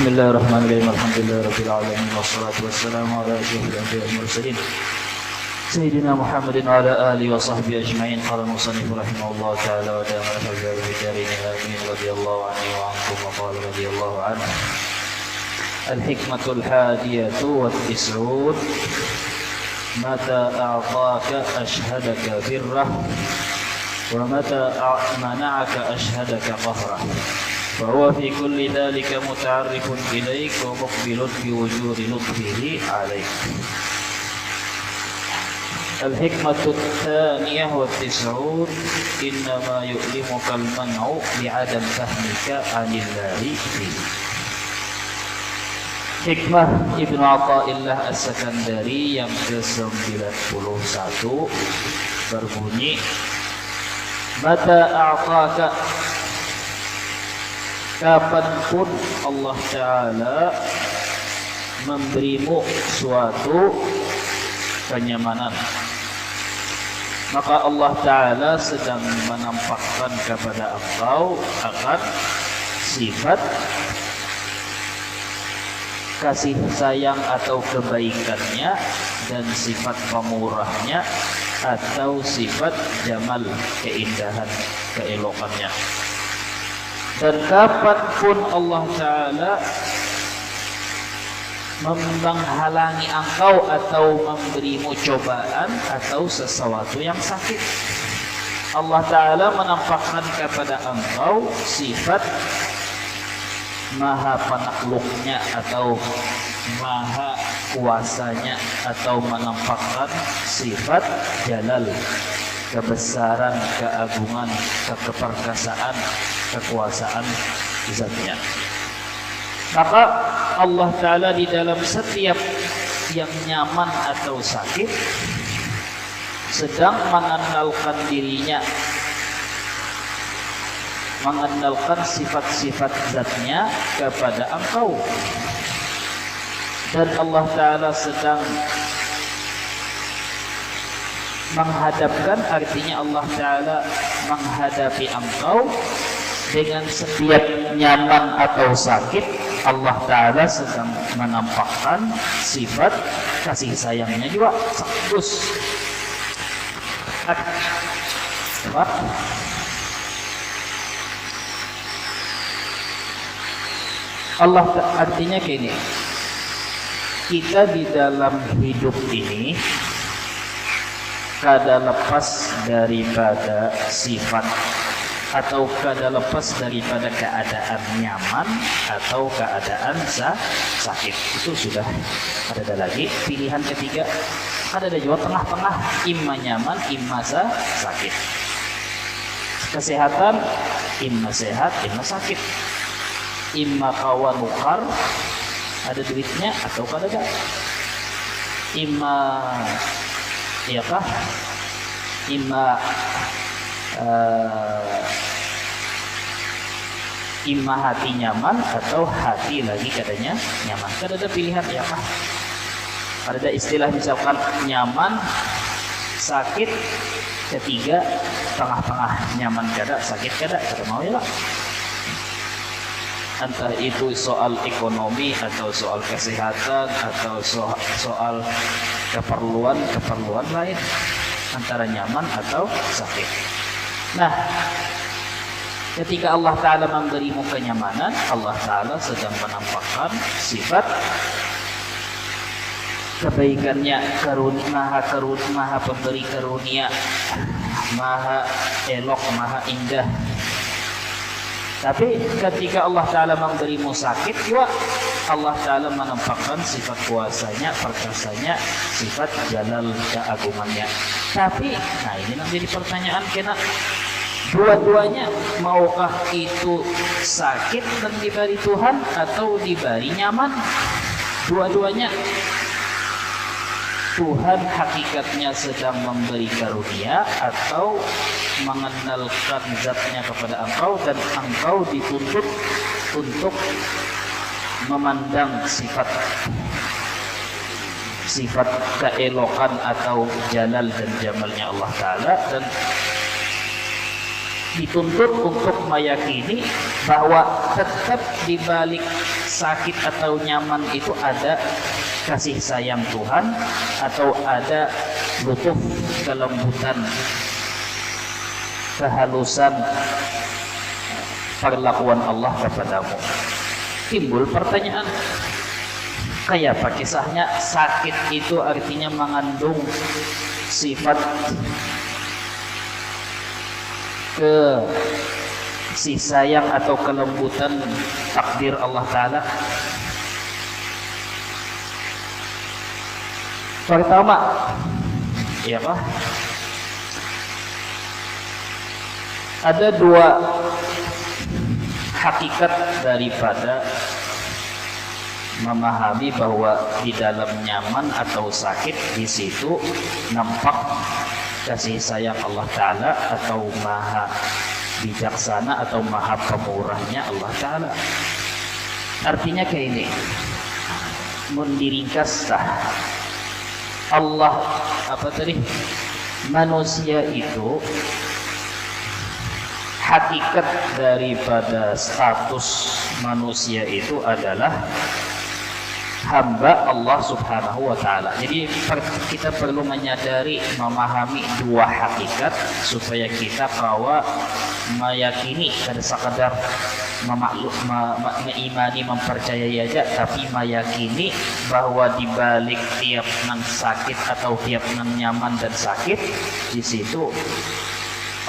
Bismillahirrahmanirrahim. Alhamdulillahirabbil alamin wassalatu wassalamu ala asyrofil anbiya'i wal mursalin sayyidina Muhammadin wa ala alihi wa sahbihi ajma'in. Qala musannif rahimahullah ta'ala wa dama al-hawla bi darin amin radhiyallahu anhu wa ankum wa qala radhiyallahu anhu. Al-hikmatul hadiyatu wat tis'un mata a'taka ashhadaka birrah wa mata mana'aka ashhadaka qahrah. فهو في كل ذلك متعرف إليك ومقبل بوجود لطفه عليك. الحكمة الثانية والتسعون إنما يؤلمك المنع لعدم فهمك عن الله فيه. Hikmah Ibnu Athaillah As-Sakandari yang ke-91 berbunyi, mata a'taka, kapanpun Allah Ta'ala memberimu suatu kenyamanan, maka Allah Ta'ala sedang menampakkan kepada engkau akan sifat kasih sayang atau kebaikannya dan sifat pemurahnya atau sifat jamal, keindahan, keelokannya. Dan kapanpun Allah Ta'ala menghalangi engkau atau memberimu cobaan atau sesuatu yang sakit, Allah Ta'ala menampakkan kepada engkau sifat maha penakluknya atau maha kuasanya, atau menampakkan sifat jalal, kebesaran, keagungan, keperkasaan, kekuasaan zatnya. Maka Allah Ta'ala di dalam setiap yang nyaman atau sakit sedang mengenalkan dirinya, mengenalkan sifat-sifat zatnya kepada engkau. Dan Allah Ta'ala sedang menghadapkan, artinya Allah Ta'ala menghadapi engkau dengan setiap nyaman atau sakit. Allah Ta'ala sedang menampakkan sifat kasih sayangnya juga sekaligus. Allah artinya gini, kita di dalam hidup ini kada lepas daripada sifat atau kada lepas daripada keadaan nyaman atau keadaan sakit. Itu sudah ada lagi pilihan ketiga, ada juga tengah-tengah, imma nyaman imma sakit. Kesehatan imma sehat imma sakit, imma kawan ukar, ada duitnya atau kada ada, imma iyakah imma imma hati nyaman atau hati lagi kadanya nyaman. Kada ada pilihan ya kah? Ada istilah misalkan nyaman, sakit, ketiga tengah-tengah, nyaman kada, sakit kada, kada mau ya lah. Entah itu soal ekonomi atau soal kesehatan atau soal keperluan lain, antara nyaman atau sakit. Nah, ketika Allah Ta'ala memberimu kenyamanan, Allah Ta'ala sedang menampakkan sifat kebaikannya, maha pemberi karunia, maha elok, maha indah. Tapi ketika Allah Ta'ala memberimu sakit juga, Allah Ta'ala menampakkan sifat kuasanya, perkasanya, sifat jalal keagungannya. Tapi, nah ini nanti jadi pertanyaan kena, dua-duanya maukah itu sakit dan diberi Tuhan atau diberi nyaman? Dua-duanya. Tuhan hakikatnya sedang memberi karunia atau mengenalkan zatnya kepada engkau, dan engkau dituntut untuk memandang sifat keelokan atau jalal dan jamalnya Allah Ta'ala, dan dituntut untuk meyakini bahwa tetap di balik sakit atau nyaman itu ada kasih sayang Tuhan, atau ada lutuf, kelembutan, kehalusan perlakuan Allah kepadamu. Timbul pertanyaan, kayak apa kisahnya? Sakit itu artinya mengandung sifat kasih sayang atau kelembutan takdir Allah Ta'ala. Pertama, ya Pak, ada dua hakikat daripada memahami bahwa di dalam nyaman atau sakit, di situ nampak kasih sayang Allah Ta'ala atau maha bijaksana atau maha pemurahnya Allah Ta'ala. Artinya kayak ini, mendiringkas Allah manusia itu hakikat daripada status manusia itu adalah hamba Allah Subhanahu wa Ta'ala. Jadi kita perlu menyadari, memahami dua hakikat supaya kita bahwa meyakini, kada sekadar mengimani, mempercayai aja, tapi meyakini bahwa di balik tiap nang sakit atau tiap nang nyaman dan sakit, di situ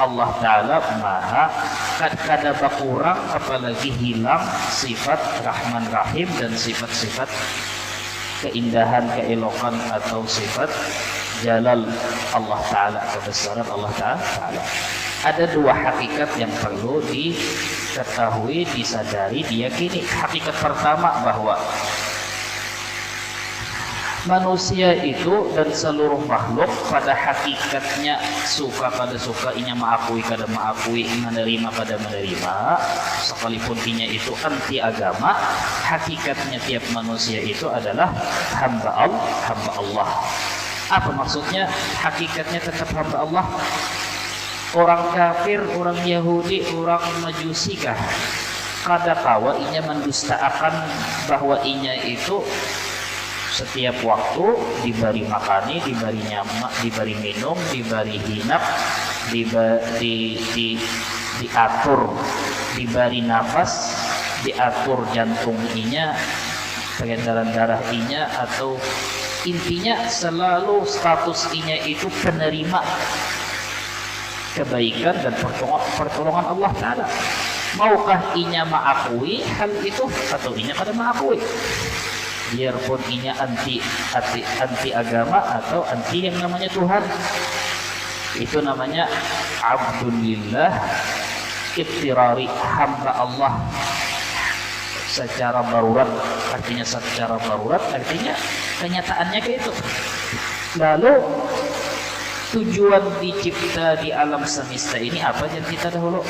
Allah Ta'ala maha kada berkurang apalagi hilang sifat Rahman Rahim dan sifat-sifat keindahan, keelokan atau sifat jalal Allah Ta'ala, kebesaran Allah Ta'ala. Ada dua hakikat yang perlu diketahui, disadari, diyakini. Hakikat pertama bahwa manusia itu dan seluruh makhluk pada hakikatnya suka kada suka, inya mengakui kada mengakui, menerima kada menerima, sekalipun inya itu anti agama, hakikatnya tiap manusia itu adalah hamba Allah. Apa maksudnya hakikatnya tetap hamba Allah? Orang kafir, orang Yahudi, orang Majusi kah? Kada kawa inya mendustakan bahwa inya itu setiap waktu diberi makani, diberi nyamak, diberi minum, diberi hinap, diatur, diberi nafas, diatur jantung inya, peredaran darah inya, atau intinya selalu status inya itu penerima kebaikan dan pertolongan Allah Ta'ala. Maukah inya mengakui hal itu atau inya kada mengakui? Biarpun inya anti agama atau anti yang namanya Tuhan, itu namanya abdulillah ibtirari, hamba Allah secara darurat. Artinya secara darurat artinya kenyataannya kayak itu. Lalu tujuan dicipta di alam semesta ini apa yang kita dahulu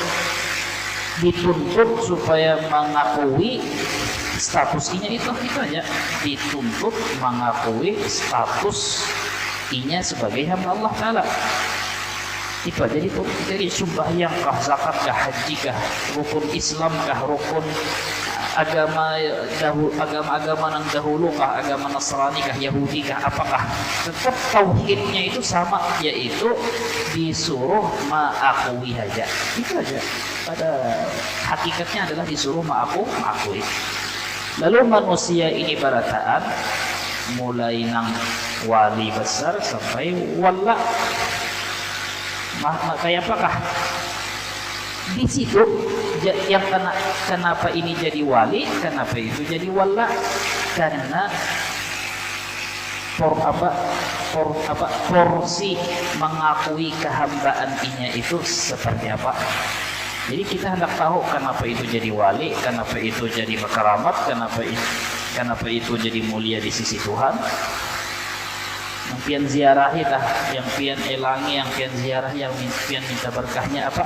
dituntut supaya mengakui status inya itu aja, dituntut mengakui status inya sebagai hamba Allah Ta'ala. Itu aja dituntut. Jadi sembahyang kah, zakat kah, haji kah, rukun Islam kah, rukun agama nang dahulu kah, agama Nasrani kah, Yahudi kah, apakah tetap tauhidnya itu sama, yaitu disuruh mengakui aja. Itu aja. Pada hakikatnya adalah disuruh mengakui. Lalu manusia ini barataan mulai nang wali besar sampai wala. Kayak apakah? Di situ yang kenapa ini jadi wali, kenapa itu jadi wala? Karena porsi mengakui kehambaan inya itu seperti apa. Jadi kita hendak tahu kenapa itu jadi wali, kenapa itu jadi berkaramat, kenapa itu jadi mulia di sisi Tuhan. yang pian ziarahi tah, yang pian elangi, yang pian ziarah, yang pian minta berkahnya apa,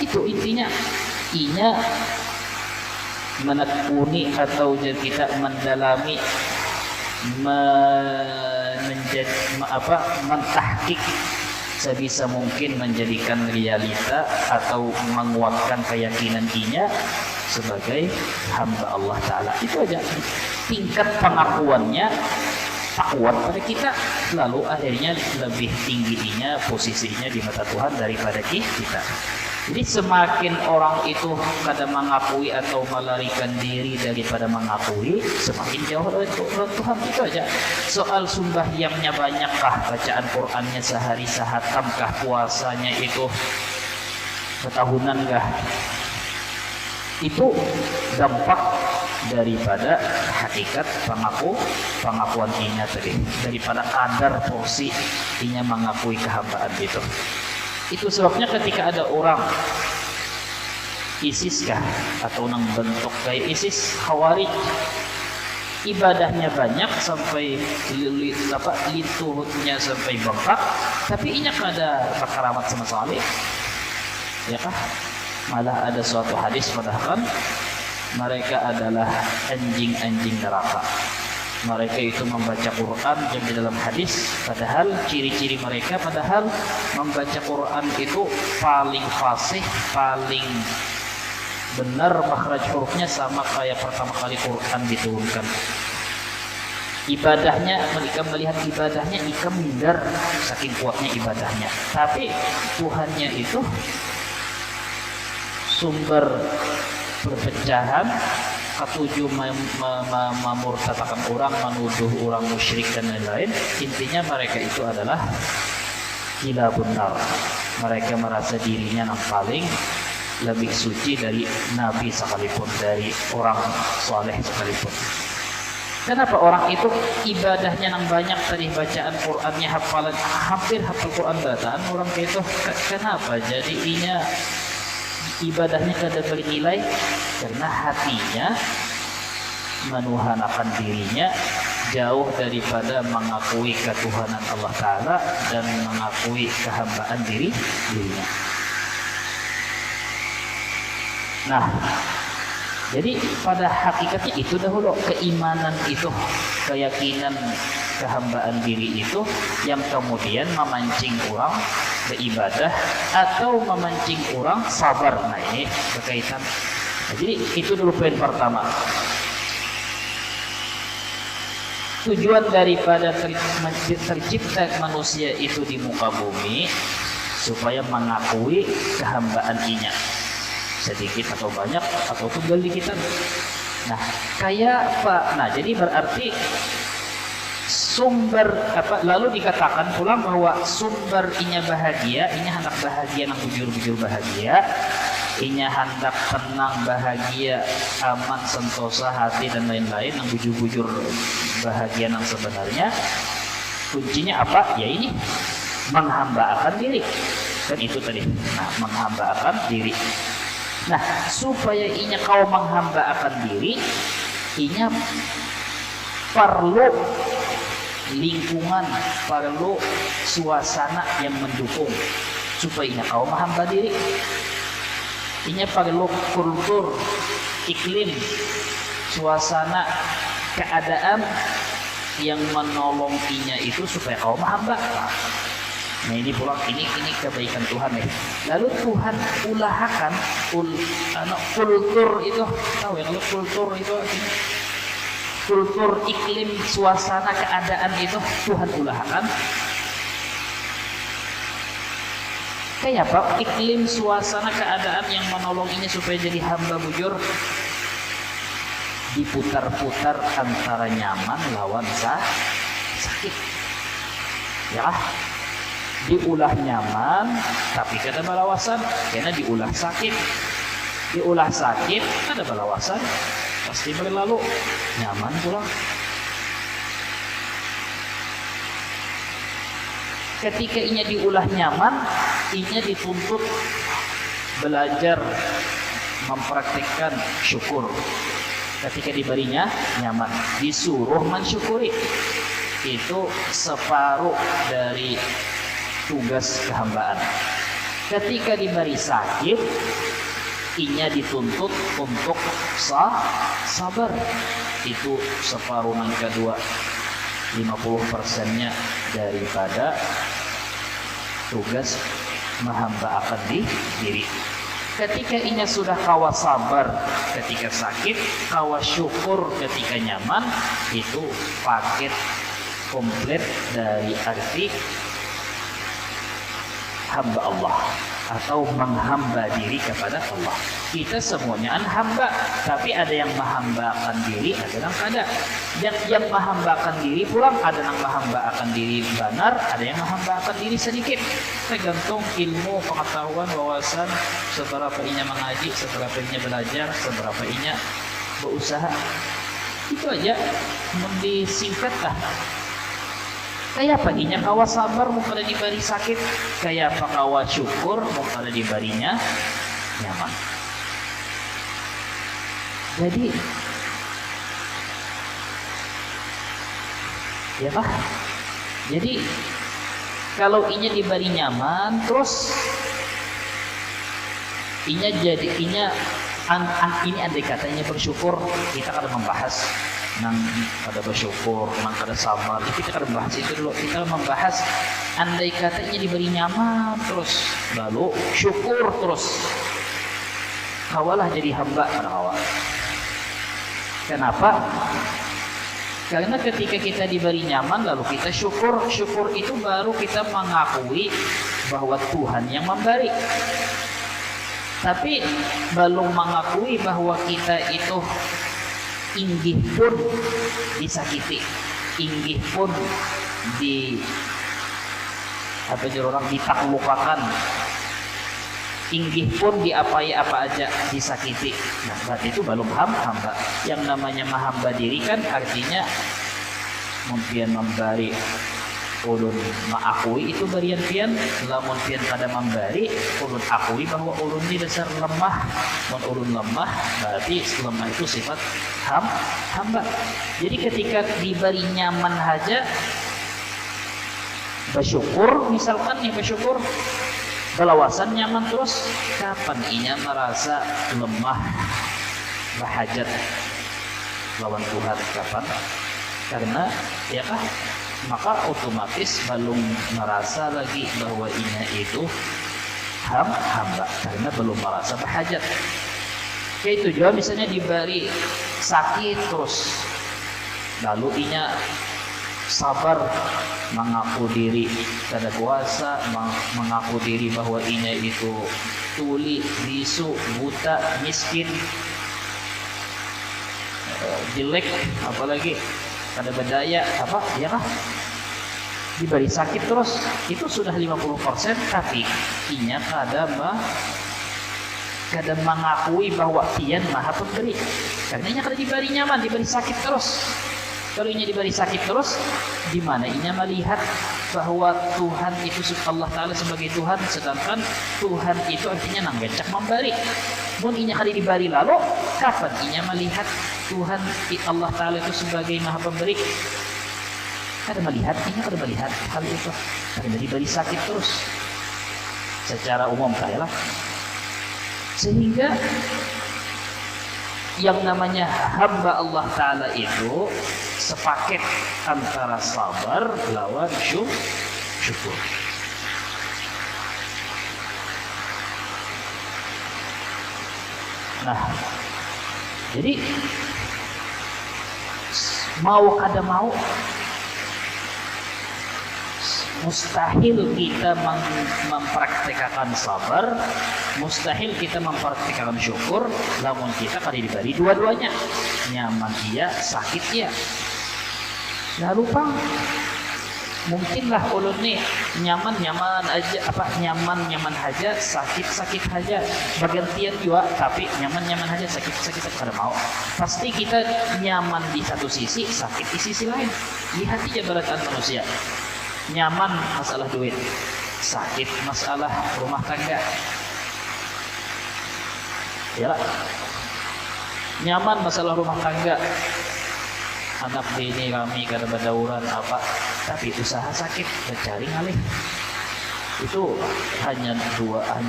itu intinya inya menekuni atau kita mendalami mentahkik sebisa mungkin menjadikan realita atau menguatkan keyakinan inya sebagai hamba Allah Ta'ala. Itu aja tingkat pengakuannya kuat pada kita, lalu akhirnya lebih tingginya posisinya di mata Tuhan daripada kita. Jadi semakin orang itu kadang mengakui atau melarikan diri daripada mengakui, semakin jauh dari Tuhan. Itu aja. Soal sembahyangnya banyakkah, bacaan Qur'annya sehari sehatamkah, puasanya itu setahunankah, itu dampak daripada hakikat pengakuan inya tadi, daripada kadar porsi inya mengakui kehambaan itu. Itu sebabnya ketika ada orang ISIS kah atau nang bentuk kayak ISIS Khawarij, ibadahnya banyak sampai lituhutnya sampai bengkak, tapi inya kada keramat sama sekali, ya kah? Malah ada suatu hadis mengatakan mereka adalah anjing-anjing neraka. Mereka itu membaca Quran yang di dalam hadis, padahal ciri-ciri mereka padahal membaca Quran itu paling fasih, paling benar makhraj hurufnya sama kayak pertama kali Quran diturunkan. Ibadahnya, mereka melihat ibadahnya ikam minder saking kuatnya ibadahnya. Tapi Tuhannya itu sumber perpecahan, ketujuh memurtadkan orang, menuduh orang musyrik dan lain-lain. Intinya mereka itu adalah gila benar. Mereka merasa dirinya yang paling lebih suci dari Nabi sekalipun, dari orang soleh sekalipun. Kenapa orang itu ibadahnya yang banyak tadi, bacaan Qur'annya hafalan, hampir hafal Qur'an bacaan orang itu, kenapa jadinya ibadahnya kada bernilai? Karena hatinya menuhanakan dirinya jauh daripada mengakui ketuhanan Allah Ta'ala dan mengakui kehambaan dirinya. Nah, jadi pada hakikatnya itu dahulu keimanan itu, keyakinan kehambaan diri itu yang kemudian memancing orang beribadah atau memancing orang sabar. Nah, ini berkaitan. Nah, jadi itu dulu poin pertama. Tujuan daripada tercipta manusia itu di muka bumi supaya mengakui kehambaan inya, sedikit atau banyak atau tunggal di kita. Nah, kayak apa? Nah, jadi berarti sumber apa? Lalu dikatakan pulang bahwa sumber inya bahagia, inya hendak bahagia nang bujur-bujur bahagia, inya hendak tenang bahagia, aman sentosa hati dan lain-lain nang bujur-bujur bahagia nang sebenarnya. Kuncinya apa? Ya ini menghambaakan diri. Kan itu tadi. Nah, menghambaakan diri. Nah, supaya inya kau menghambaakan diri, inya perlu lingkungan, perlu suasana yang mendukung supaya inya kau menghamba diri. Inya perlu kultur, iklim, suasana, keadaan yang menolong inya itu supaya kau menghamba. Nah, ini pulang ini kebaikan Tuhan ya. Lalu Tuhan usahakan kultur itu, tahu ya kalau kultur itu kultur, iklim, suasana, keadaan itu Tuhan usahakan. Kayak apa? Iklim, suasana, keadaan yang menolonginya supaya jadi hamba bujur diputar-putar antara nyaman lawan sakit. Ya, diulah nyaman tapi kada balawasan, karena diulah sakit. Diulah sakit kada balawasan, pasti berlalu nyaman pulang. Ketika inya diulah nyaman, inya dituntut belajar mempraktikkan syukur. Ketika diberinya nyaman, disuruh mensyukuri. itu separuh dari tugas kehambaan. Ketika diberi sakit, inya dituntut untuk sabar. Itu separuh yang kedua, 50%-nya daripada tugas menghamba akan diri. Ketika inya sudah kawa sabar ketika sakit, kawa syukur ketika nyaman, itu paket komplit dari arti hamba Allah atau menghamba diri kepada Allah. Kita semuanya hamba, tapi ada yang menghambakan diri, ada yang kada. Dan yang menghambakan diri pulang, ada yang menghambakan diri benar, ada yang menghambakan diri sedikit. Tergantung ilmu, pengetahuan, wawasan, seberapa inya mengaji, seberapa inya belajar, seberapa inya berusaha. Itu aja, disingkatlah. Kayak apa inya kawa sabar mau pada diberi sakit, kayak apa kawa syukur mau pada diberinya nyaman. Jadi ya Pak. Jadi kalau inya diberi nyaman, terus inya jadi inya ini andai katanya bersyukur, kita akan membahas nang ada bersyukur, nang ada sabar. Kita akan membahas itu dulu. Kita membahas andai katanya diberi nyaman terus, lalu syukur terus, kawalah jadi hamba pada awal. Kenapa? Karena ketika kita diberi nyaman lalu kita syukur itu baru kita mengakui bahwa Tuhan yang memberi. Tapi belum mengakui bahwa kita itu inggih pun disakiti, inggih pun orang ditaklukakan, inggih pun diapai apa aja disakiti. Nah, berarti itu belum hamba. Yang namanya menghamba diri kan artinya mungkin memberi ulun mengakui itu berian pian, lamun pian pada memberi ulun akui bahwa ulun ini dasar lemah. Mun ulun lemah berarti lemah itu sifat hamba. Jadi ketika diberi nyaman saja bersyukur, misalkan ya bersyukur, belawasan nyaman terus, kapan inya merasa lemah berhajat lawan Tuhan, kapan? Karena ya kah, maka otomatis belum merasa lagi bahwa inya itu hamba, karena belum merasa berhajat. Kayak itu juga misalnya diberi sakit terus, lalu inya sabar mengaku diri kada kuasa, mengaku diri bahwa inya itu tuli, bisu, buta, miskin, jelek, apalagi kada berdaya, apa ya kah? Diberi sakit terus, itu sudah 50%, tapi inya kada mengakui bahwa Tian Maha Pemberi. Karena inya kada diberi nyaman, diberi sakit terus. Kalau inya diberi sakit terus, di mana inya melihat bahwa Tuhan itu Allah Ta'ala sebagai Tuhan, sedangkan Tuhan itu artinya nang becak memberi. Mun inya kali diberi lalu, kapan inya melihat Tuhan Allah Ta'ala itu sebagai Maha Pemberi? Kada melihat, inya kada melihat hal itu. Karena diberi sakit terus. Secara umum kayalah. Sehingga yang namanya hamba Allah Ta'ala itu sepaket antara sabar lawan syukur. Nah, jadi mau kada mau mustahil kita mempraktikkan sabar, mustahil kita mempraktikkan syukur, namun kita kali diberi dua-duanya, nyaman iya, sakit iya. Nah lupa, mungkinlah ulun nih nyaman aja, nyaman aja, sakit aja, bergantian juga, tapi nyaman aja, sakit kada mau. Pasti kita nyaman di satu sisi, sakit di sisi lain. Lihat aja berataan manusia. Nyaman masalah duit, sakit masalah rumah tangga. Ya, nyaman masalah rumah tangga, anak bini kami kada badauran apa, tapi usaha sakit mencari ngalih. Itu hanya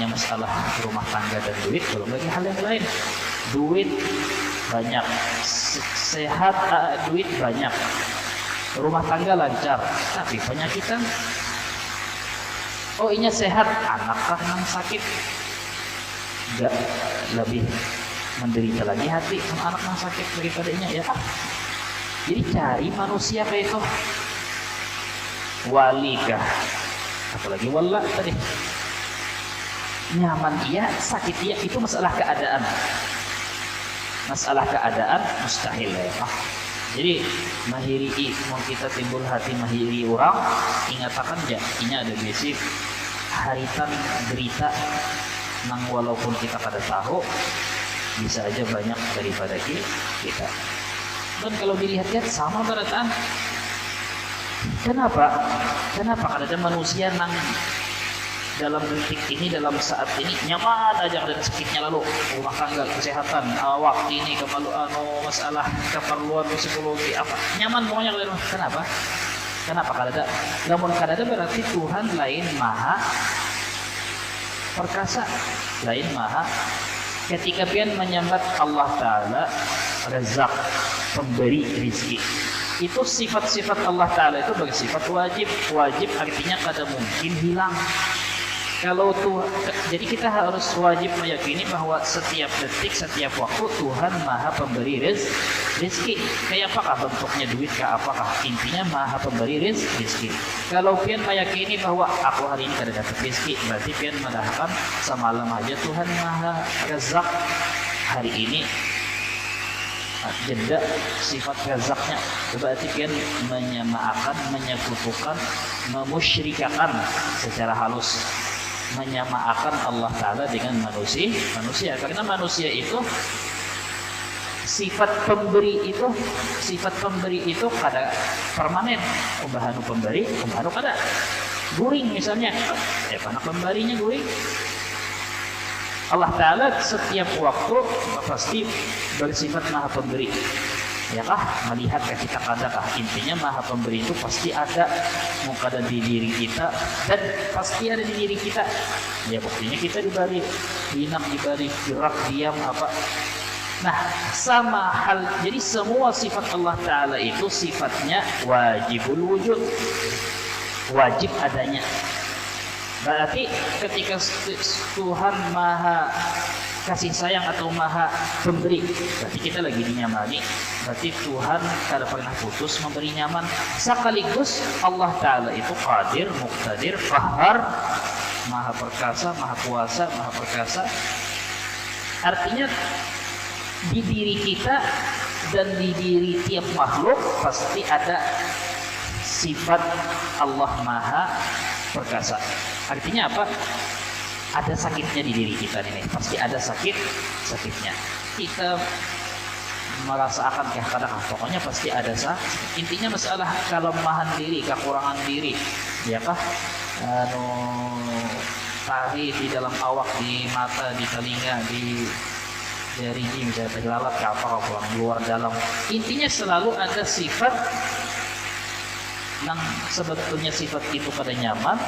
masalah rumah tangga dan duit, belum lagi hal yang lain. Duit banyak, sehat, duit banyak, rumah tangga lancar, tapi penyakitan. Oh inya sehat, anakkah yang sakit, gak lebih menderita lagi hati sama anak yang sakit daripada inya ya. Jadi cari manusia kayak itu, walikah, apalagi wala tadi, nyaman dia, sakit dia, itu masalah keadaan. Masalah keadaan mustahil ya. Jadi mahiri mau kita timbul hati mahiri orang, ingatakan ya, ini ada basic haritan berita nang walaupun kita kada tahu bisa aja banyak daripada kita. Dan kalau dilihat-lihat sama berataan. Kenapa ada manusia nang dalam detik ini, dalam saat ini nyaman aja ada sakitnya, lalu rumah tangga, kesehatan, waktu ini masalah keperluan psikologi apa nyaman pokoknya. Kenapa kada? Namun kada berarti Tuhan lain maha perkasa, lain maha. Ketika pian menyambat Allah Ta'ala Razak, pemberi rezeki, itu sifat-sifat Allah Ta'ala itu bagi sifat wajib. Wajib artinya kada mungkin hilang. Kalau jadi kita harus wajib meyakini bahwa setiap detik, setiap waktu Tuhan maha pemberi rezeki. Kayak apakah bentuknya, duit kah apakah, intinya maha pemberi rezeki. Kalau pian meyakini bahwa aku hari ini kada dapat rezeki, berarti pian mendahkan semalam aja Tuhan maha razak hari ini. Jeda sifat razaknya berarti pian menyamakan, menyekutukan, memusyrikakan secara halus, menyamakan Allah Ta'ala dengan manusia. Karena manusia itu sifat pemberi itu kada permanen. Umbahanu pemberi, umbahanu kada. Guring misalnya, anak pemberinya guring. Allah Ta'ala setiap waktu pasti bersifat maha pemberi. Ya kah? Melihat kita kadakah? Intinya maha pemberi itu pasti ada, mau kada di diri kita, dan pasti ada di diri kita. Ya buktinya kita diberi hinak, diberi gerak, diam apa. Nah sama hal, jadi semua sifat Allah Ta'ala itu sifatnya wajibul wujud, wajib adanya. Berarti ketika Tuhan maha kasih sayang atau maha pemberi, berarti kita lagi dinyamani, berarti Tuhan tidak pernah putus memberi nyaman. Sekaligus Allah Ta'ala itu qadir, muqtadir, qahar, maha perkasa, maha kuasa, maha perkasa. Artinya di diri kita dan di diri tiap makhluk pasti ada sifat Allah maha perkasa. Artinya apa? Ada sakitnya di diri kita nih, pasti ada sakitnya. Kita merasakan kadang-kadang, pokoknya pasti ada sakit. Intinya masalah kelemahan diri, kekurangan diri, ya kah? Tari di dalam awak, di mata, di telinga, di jari ini misalnya terlalat ke apa, pulang luar dalam. Intinya selalu ada sifat yang sebetulnya sifat itu pada nyaman,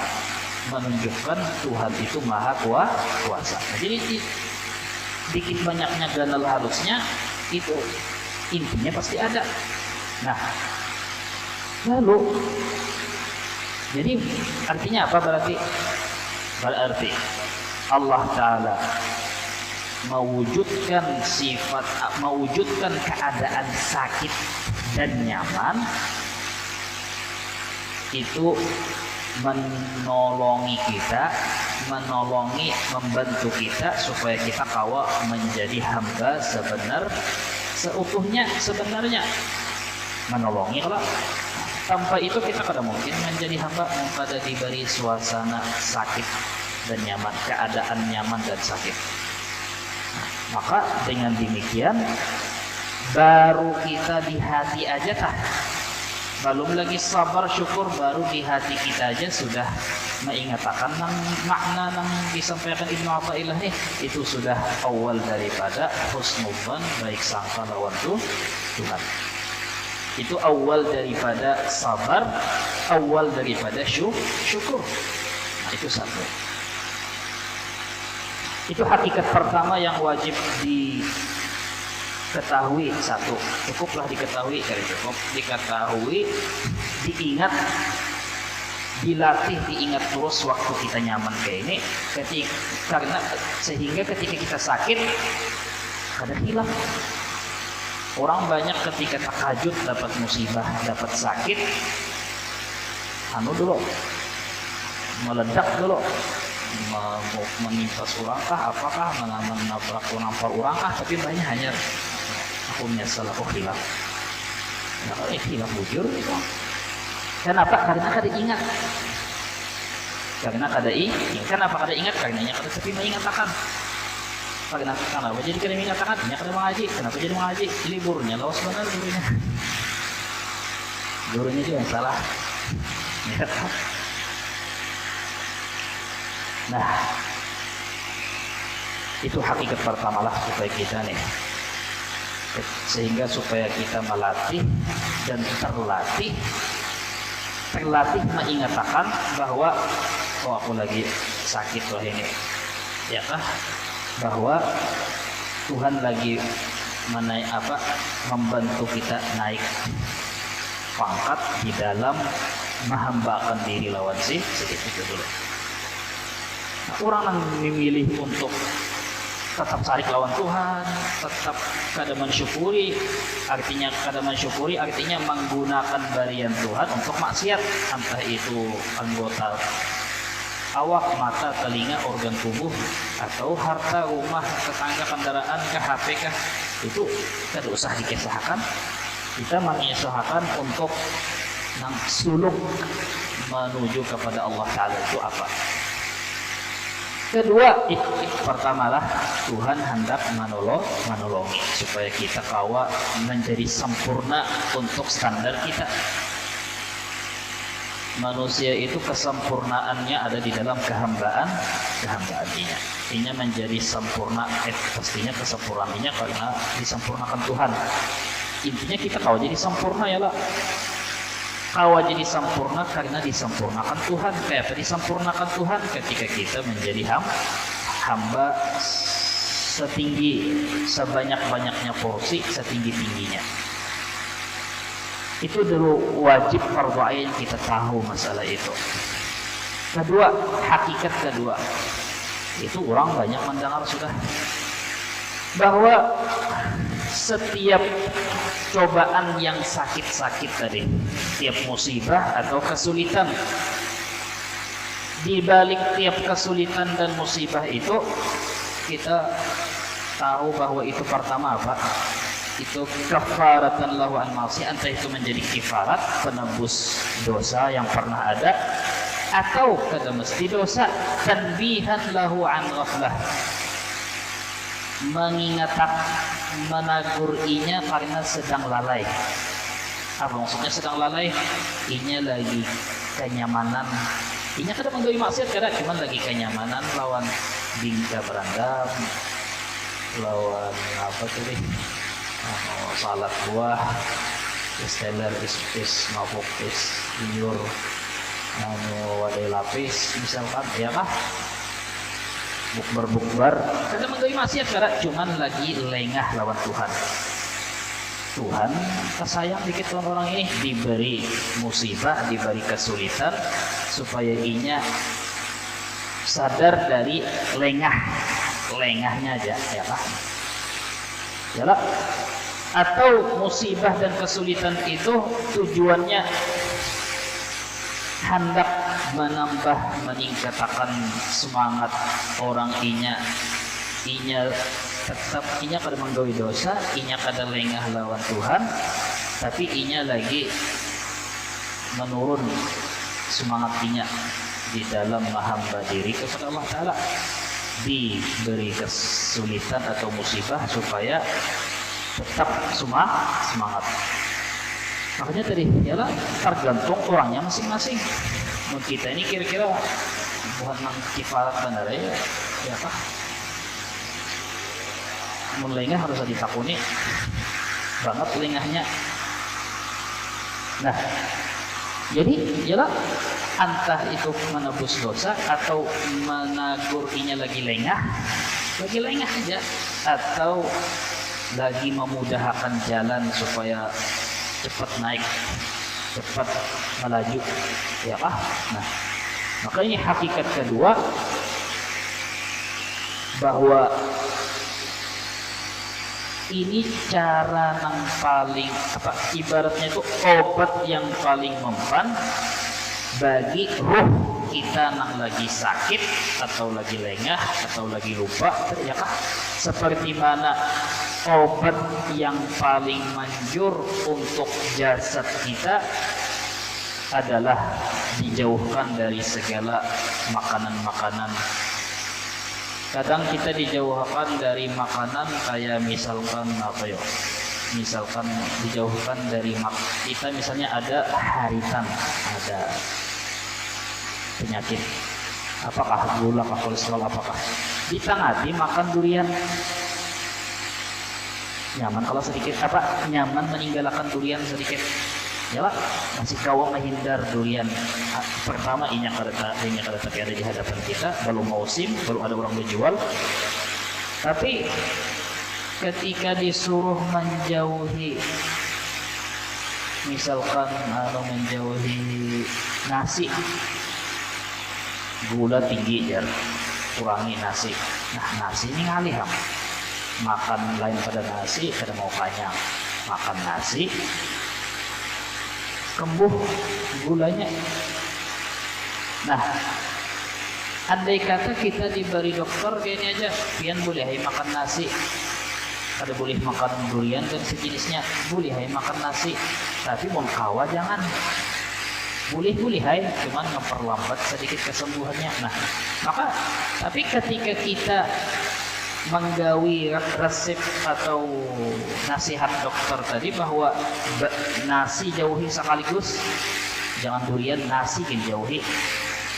menunjukkan Tuhan itu maha kuasa. Jadi dikit banyaknya ganal halusnya itu intinya pasti ada. Nah lalu jadi artinya apa? Berarti Allah Ta'ala mewujudkan keadaan sakit dan nyaman itu menolongi kita, membantu kita supaya kita kawa menjadi hamba seutuhnya sebenarnya. Menolongi, kalau tanpa itu kita kada mungkin menjadi hamba, pada diberi suasana sakit dan nyaman, keadaan nyaman dan sakit. Maka dengan demikian baru kita di hati aja tah, belum lagi sabar syukur, baru di hati kita aja sudah mengatakan makna yang disampaikan Ibnu Athaillah itu sudah awal daripada husnudzan, baik sangka lawan Tuhan. Itu awal daripada sabar, awal daripada syukur. Nah, itu satu. Itu hakikat pertama yang wajib diketahui. Satu, cukuplah diketahui, cukup diketahui, diingat, dilatih, diingat terus waktu kita nyaman kayak ini, karena sehingga ketika kita sakit ada hilang. Orang banyak ketika takajud dapat musibah, dapat sakit, dulu meledak dulu, menimpa surangkah, apakah menampar urangkah, tapi banyak hanya aku menyesal, aku hilang. Nah, kalau hilang bujur itu. Kenapa? Karena kada ingat. Kenapa kada ingat? Karena kada sepi mengatakan. Kenapa jadi kada mengatakan? Kada mengaji. Kenapa jadi mengaji? Liburnya lawas benar gurunya. Gurunya juga yang salah. Nah, itu hakikat pertama lah supaya kita nih, sehingga supaya kita melatih dan terlatih mengatakan bahwa aku lagi sakit loh ini, ya kah? Bahwa Tuhan lagi membantu kita naik pangkat di dalam menghambakan diri lawan sedikit dulu. Nah, orang yang memilih untuk tetap sarik lawan Tuhan, tetap kada mensyukuri, artinya menggunakan barian Tuhan untuk maksiat, entah itu anggota awak, mata, telinga, organ tubuh, atau harta, rumah, tetangga, kendaraan, HP, itu kada usah dikisahkan. Kita mengisahkan untuk suluk menuju kepada Allah Ta'ala itu apa? Kedua, pertamalah Tuhan hendak menolongi supaya kita kawa menjadi sempurna untuk standar kita. Manusia itu kesempurnaannya ada di dalam kehambaannya. Ini menjadi sempurna, pastinya kesempurnaannya karena disempurnakan Tuhan. Intinya kita kawa jadi sempurna ya lah. Kawa jadi sempurna karena disempurnakan Tuhan. Kayak apa disempurnakan Tuhan? Ketika kita menjadi hamba sebanyak-banyaknya porsi, setinggi-tingginya. Itu dulu wajib fardhu ain kita tahu masalah itu. Kedua, hakikat kedua. Itu orang banyak mendengar sudah bahwa setiap cobaan yang sakit-sakit tadi, tiap musibah atau kesulitan, di balik tiap kesulitan dan musibah itu kita tahu bahwa itu pertama apa? Itu kafaratan lahu an ma'siyah, entah itu menjadi kifarat penebus dosa yang pernah ada, atau kada mesti dosa, tanbihan lahu an ghaflah, menagur inya karena sedang lalai. Apa maksudnya sedang lalai? Inya lagi kenyamanan. Inya kada menggawi maksiat kada, cuman lagi kenyamanan lawan bingka berandam, lawan apa tuh nih? Salad buah, steller, is mabuk, is liur, wadai lapis, misalkan, ya kah? Bukber, kada menggawi maksiat kada, cuman lagi lengah lawan Tuhan. Tuhan kesayang dikit lawan orang ini, diberi musibah, diberi kesulitan supaya inya sadar dari lengahnya aja, ya kah? Yalah. Atau musibah dan kesulitan itu tujuannya hendak meningkatkan semangat orang inya tetap kada menggawi dosa, inya kada lengah lawan Tuhan, tapi inya lagi menurun semangat inya di dalam menghamba diri kepada Allah Ta'ala. Diberi kesulitan atau musibah supaya tetap semangat. Makanya tadi yalah tergantung orangnya masing-masing. Kita ini kira-kira bukan kifarat benar ya kah? Mun lengah harus ditakuni banget lengahnya. Nah, jadi ialah antah itu menebus dosa atau menagurinya lagi lengah aja, atau lagi memudahkan jalan supaya cepat naik, cepat melaju, ya kah? Nah, maka ini hakikat kedua, bahwa ini cara yang paling ibaratnya itu obat yang paling mempan bagi ruh kita yang lagi sakit atau lagi lengah atau lagi lupa, ya kah? Seperti mana obat yang paling manjur untuk jasad kita adalah dijauhkan dari segala makanan-makanan. Kadang kita dijauhkan dari makanan kayak misalkan misalkan dijauhkan dari kita, misalnya ada haritan, ada penyakit, apakah gula, kolesterol, apakah ditangati makan durian. Nyaman kalau sedikit, nyaman meninggalkan durian sedikit. Ya lah, masih kau menghindar durian. Pertama ini kada tapi ada di hadapan kita, belum musim, belum ada orang menjual. Tapi ketika disuruh menjauhi, misalkan menjauhi nasi, gula tinggi jar, kurangi nasi. Nah, nasi ini ngalih ham. Makan lain pada nasi, kada mau kanyang. Makan nasi, kembuh gulanya. Nah, andai kata kita diberi dokter gini aja, pian boleh hai makan nasi, ada boleh makan durian dan sejenisnya, boleh hai makan nasi, tapi mau kawa jangan. Boleh hai, cuman memperlambat sedikit kesembuhannya. Nah, maka tapi ketika kita menggawi resep atau nasihat dokter tadi bahwa nasi jauhi sekaligus, jangan durian, nasi jauhi,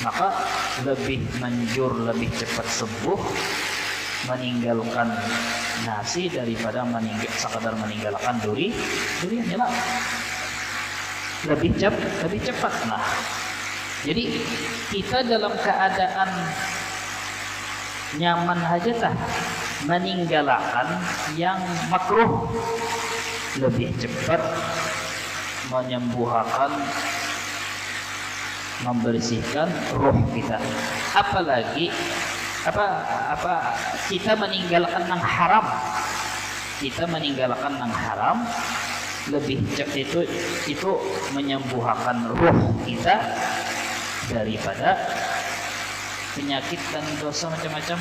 maka lebih manjur, lebih cepat sembuh meninggalkan nasi daripada sekadar meninggalkan durian, ya lah. Lebih cepat. Nah, jadi kita dalam keadaan nyaman aja meninggalkan yang makruh, lebih cepat menyembuhkan, membersihkan ruh kita. Apalagi kita meninggalkan yang haram, lebih cepat itu menyembuhkan ruh kita daripada penyakit dan dosa macam-macam.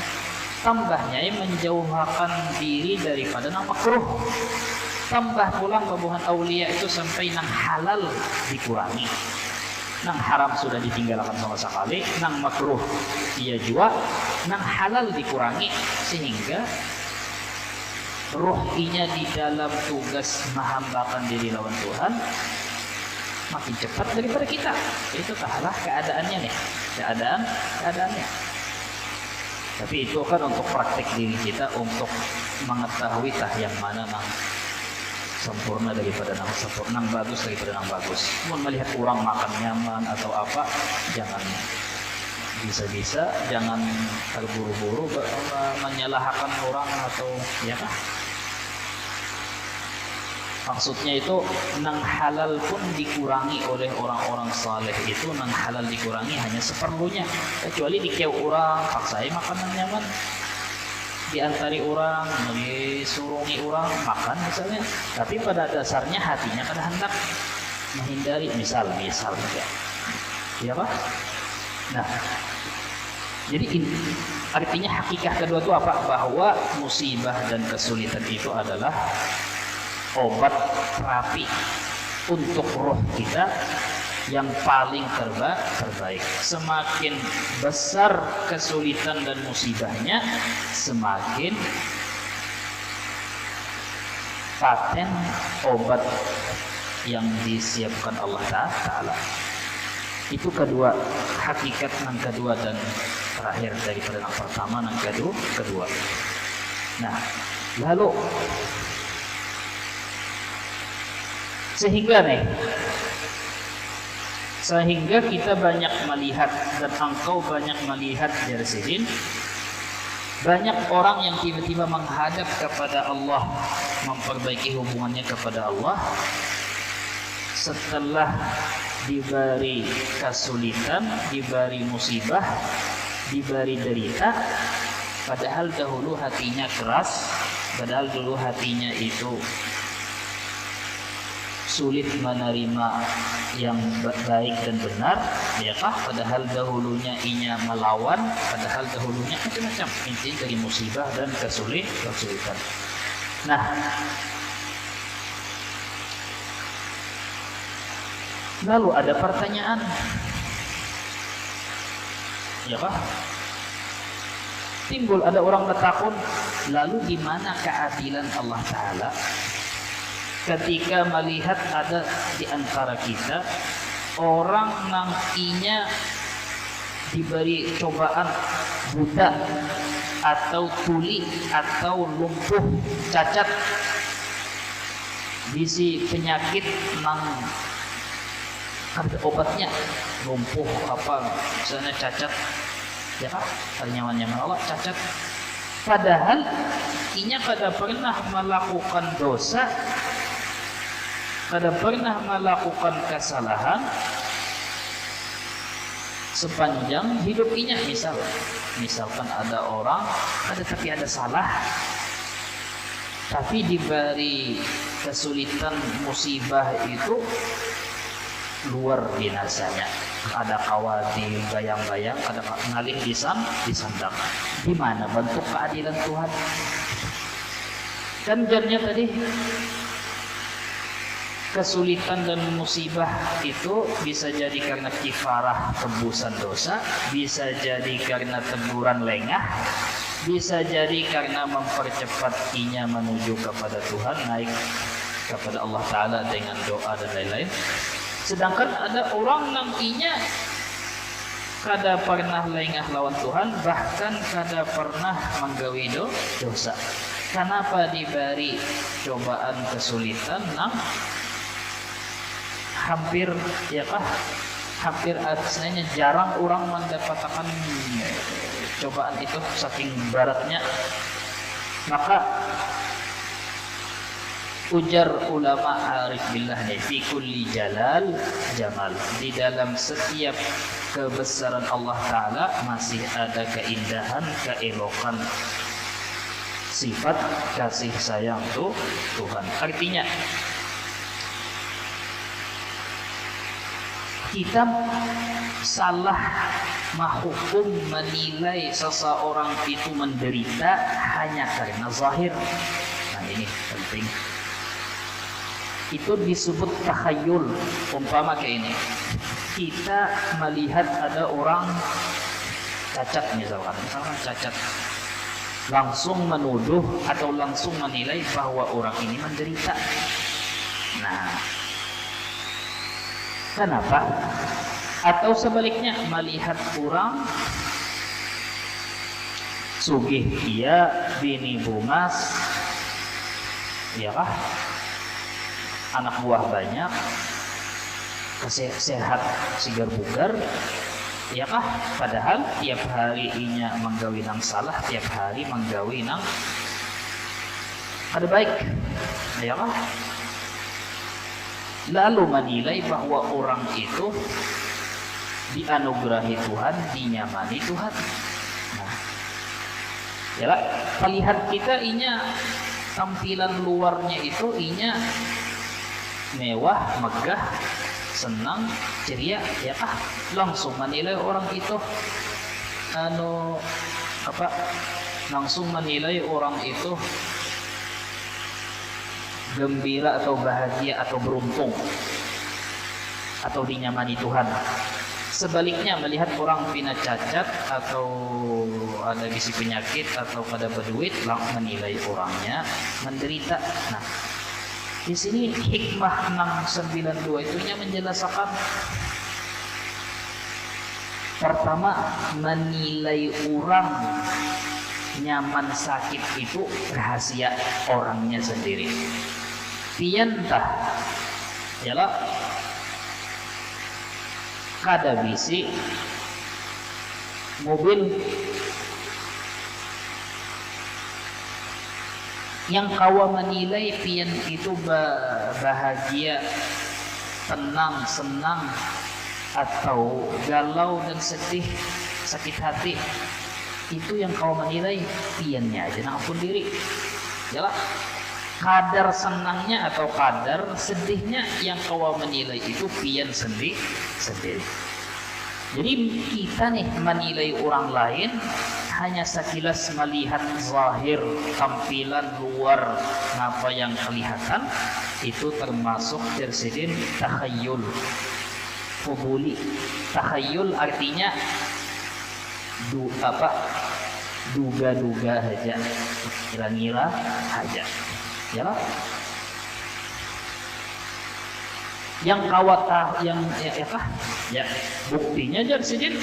Tambahnya menjauhkan diri daripada nang makruh. Tambah pulang babuhan aulia itu sampai nang halal dikurangi. Nang haram sudah ditinggalkan sama sekali, nang makruh ia juga, nang halal dikurangi, sehingga ruhinya di dalam tugas menghambakan diri lawan Tuhan makin cepat daripada kita. Itu kalah keadaannya nih, keadaannya. Tapi itu kan untuk praktek diri kita, untuk mengetahui yang mana nang sempurna daripada nang sempurna, nang bagus daripada nang bagus. Mau melihat orang makan nyaman atau apa, jangan bisa-bisa, jangan terburu-buru menyalahkan orang atau ya kan. Maksudnya itu nang halal pun dikurangi oleh orang-orang saleh, itu nang halal dikurangi hanya seperlunya, kecuali dikeu orang paksai makanan nyaman, diantari orang, disurungi orang makan misalnya, tapi pada dasarnya hatinya kada hendak menghindari, misal ya pak. Nah, jadi ini artinya hakikat kedua itu apa? Bahwa musibah dan kesulitan itu adalah obat terapi untuk roh kita yang paling terbaik. Semakin besar kesulitan dan musibahnya, semakin paten obat yang disiapkan Allah Ta'ala. Itu kedua, hakikat yang kedua dan terakhir daripada yang pertama, yang kedua. Nah, lalu sehingga nih Sehingga kita banyak melihat, dan engkau banyak melihat Jarsidin, banyak orang yang tiba-tiba menghadap kepada Allah, memperbaiki hubungannya kepada Allah setelah diberi kesulitan, diberi musibah, diberi derita, padahal dahulu hatinya keras, padahal dulu hatinya itu sulit menerima yang baik dan benar, ya kah? Padahal dahulunya inya melawan, padahal dahulunya macam-macam, intinya dari musibah dan kesulitan. Nah, lalu ada pertanyaan, ya kah? Timbul ada orang bertakun, lalu di mana keadilan Allah Ta'ala ketika melihat ada di antara kita orang nang inya diberi cobaan buta atau tuli atau lumpuh cacat, bisi penyakit nang ada obatnya, lumpuh apa misalnya cacat, ya kan, nyaman-nyaman Allah cacat, padahal inya kada pernah melakukan dosa, kada pernah melakukan kesalahan sepanjang hidup inya. Misalkan ada orang tapi ada salah, tapi diberi kesulitan musibah itu luar binasanya, ada khawatir bayang-bayang, ada ngalih disandang. Di mana bentuk keadilan Tuhan? Kan jarnya tadi kesulitan dan musibah itu bisa jadi karena kifarah tebusan dosa, bisa jadi karena teguran lengah, bisa jadi karena mempercepat inya menuju kepada Tuhan, naik kepada Allah Ta'ala dengan doa dan lain-lain. Sedangkan ada orang yang inya kada pernah lengah lawan Tuhan, bahkan kada pernah menggawi dosa. Kenapa diberi cobaan kesulitan nang hampir, ya kah, hampir sebenarnya jarang orang mendapatkan cobaan itu saking beratnya. Maka ujar ulama arif billah nih, fi kulli jalal jamal, di dalam setiap kebesaran Allah Ta'ala masih ada keindahan, keelokan, sifat kasih sayang Tuhan. Artinya kita salah menghukum, menilai seseorang itu menderita hanya karena zahir. Nah, ini penting. Itu disebut takhayul. Umpama kayak ini, kita melihat ada orang cacat, misalkan cacat, langsung menuduh atau langsung menilai bahwa orang ini menderita. Nah, kenapa? Atau sebaliknya, melihat orang sugih, dia bini bungas, ya kah, anak buah banyak, sehat, sigar bugar, ya kah, padahal tiap hari inya menggawi nang salah, tiap hari menggawi nang ada baik, ya kah, lalu menilai bahwa orang itu dianugerahi Tuhan, dinyamani Tuhan. Nah, ya lah, melihat kita inya tampilan luarnya itu inya mewah, megah, senang, ceria, ya kah, langsung menilai orang itu langsung menilai orang itu gembira atau bahagia atau beruntung atau dinyamani Tuhan. Sebaliknya, melihat orang pina cacat atau ada bisi penyakit atau pada berduit, langsung menilai orangnya menderita. Nah, di sini hikmah 692 itu menjelaskan, pertama, menilai orang nyaman sakit itu rahasia orangnya sendiri. Piyantah, yalah, kada bisi mobil yang kawa menilai pian itu bahagia, tenang, senang, atau galau dan sedih, sakit hati, itu yang kau menilai piannya aja ngampun diri. Yalah, kadar senangnya atau kadar sedihnya yang kau menilai itu pian sendiri. Jadi kita nih menilai orang lain hanya sekilas melihat zahir, tampilan luar, apa yang kelihatan, itu termasuk tersedin takhayul, fuduli. Takhayul artinya duga-duga saja, kira-kira saja. Ya, yang kawatah yang buktinya jadi sedih.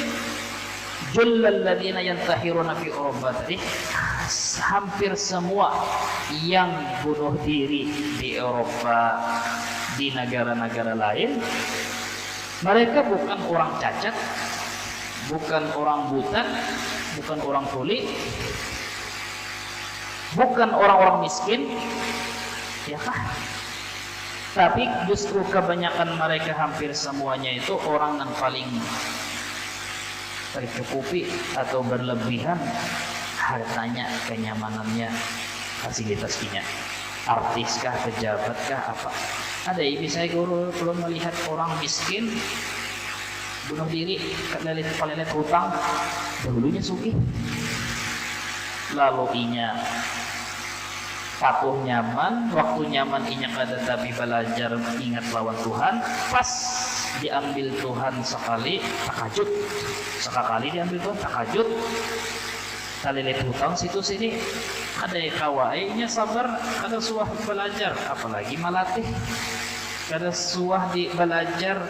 Jullal ladzina yantahiruna fi Eropa tadi, hampir semua yang bunuh diri di Eropa, di negara-negara lain, mereka bukan orang cacat, bukan orang buta, bukan orang tuli, bukan orang-orang miskin, ya kah? Tapi justru kebanyakan mereka, hampir semuanya itu orang yang paling tercukupi atau berlebihan hartanya, kenyamanannya, fasilitasnya. Artiskah, pejabatkah, apa? Ada yang bisa guru belum melihat orang miskin bunuh diri, kelelet hutang, dahulunya sugih, lalu inya patuh nyaman, waktu nyaman inya kada tapi belajar ingat lawan Tuhan, pas diambil Tuhan sekali takajud, sekali diambil Tuhan takajud, kalelet hutang situ sini, ada yang kawainya sabar, kada suah belajar, apalagi malatih, kada suah di belajar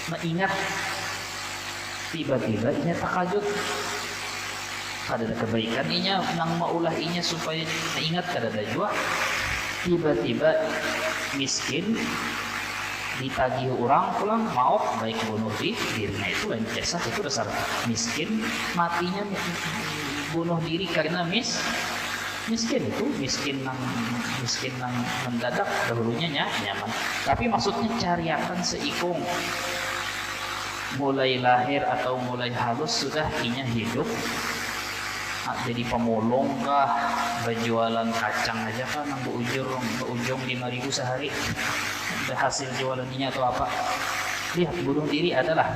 mengingat, tiba-tiba inya takajud, kada ada kebaikan inya nang maulah inya supaya ingat, kada ada jua, tiba-tiba miskin ditagih orang pulang mau baik bunuh diri. Nah itu lain jasa, itu dasar miskin, matinya bunuh diri karena miskin, itu miskin nang mendadak, dahulunya nyaman, tapi maksudnya cariakan seikung mulai lahir atau mulai halus sudah inya hidup jadi pemulung kah, berjualan kacang aja kan nang ujung 5.000 sehari, hasil jualannya atau apa. Lihat, bunuh diri adalah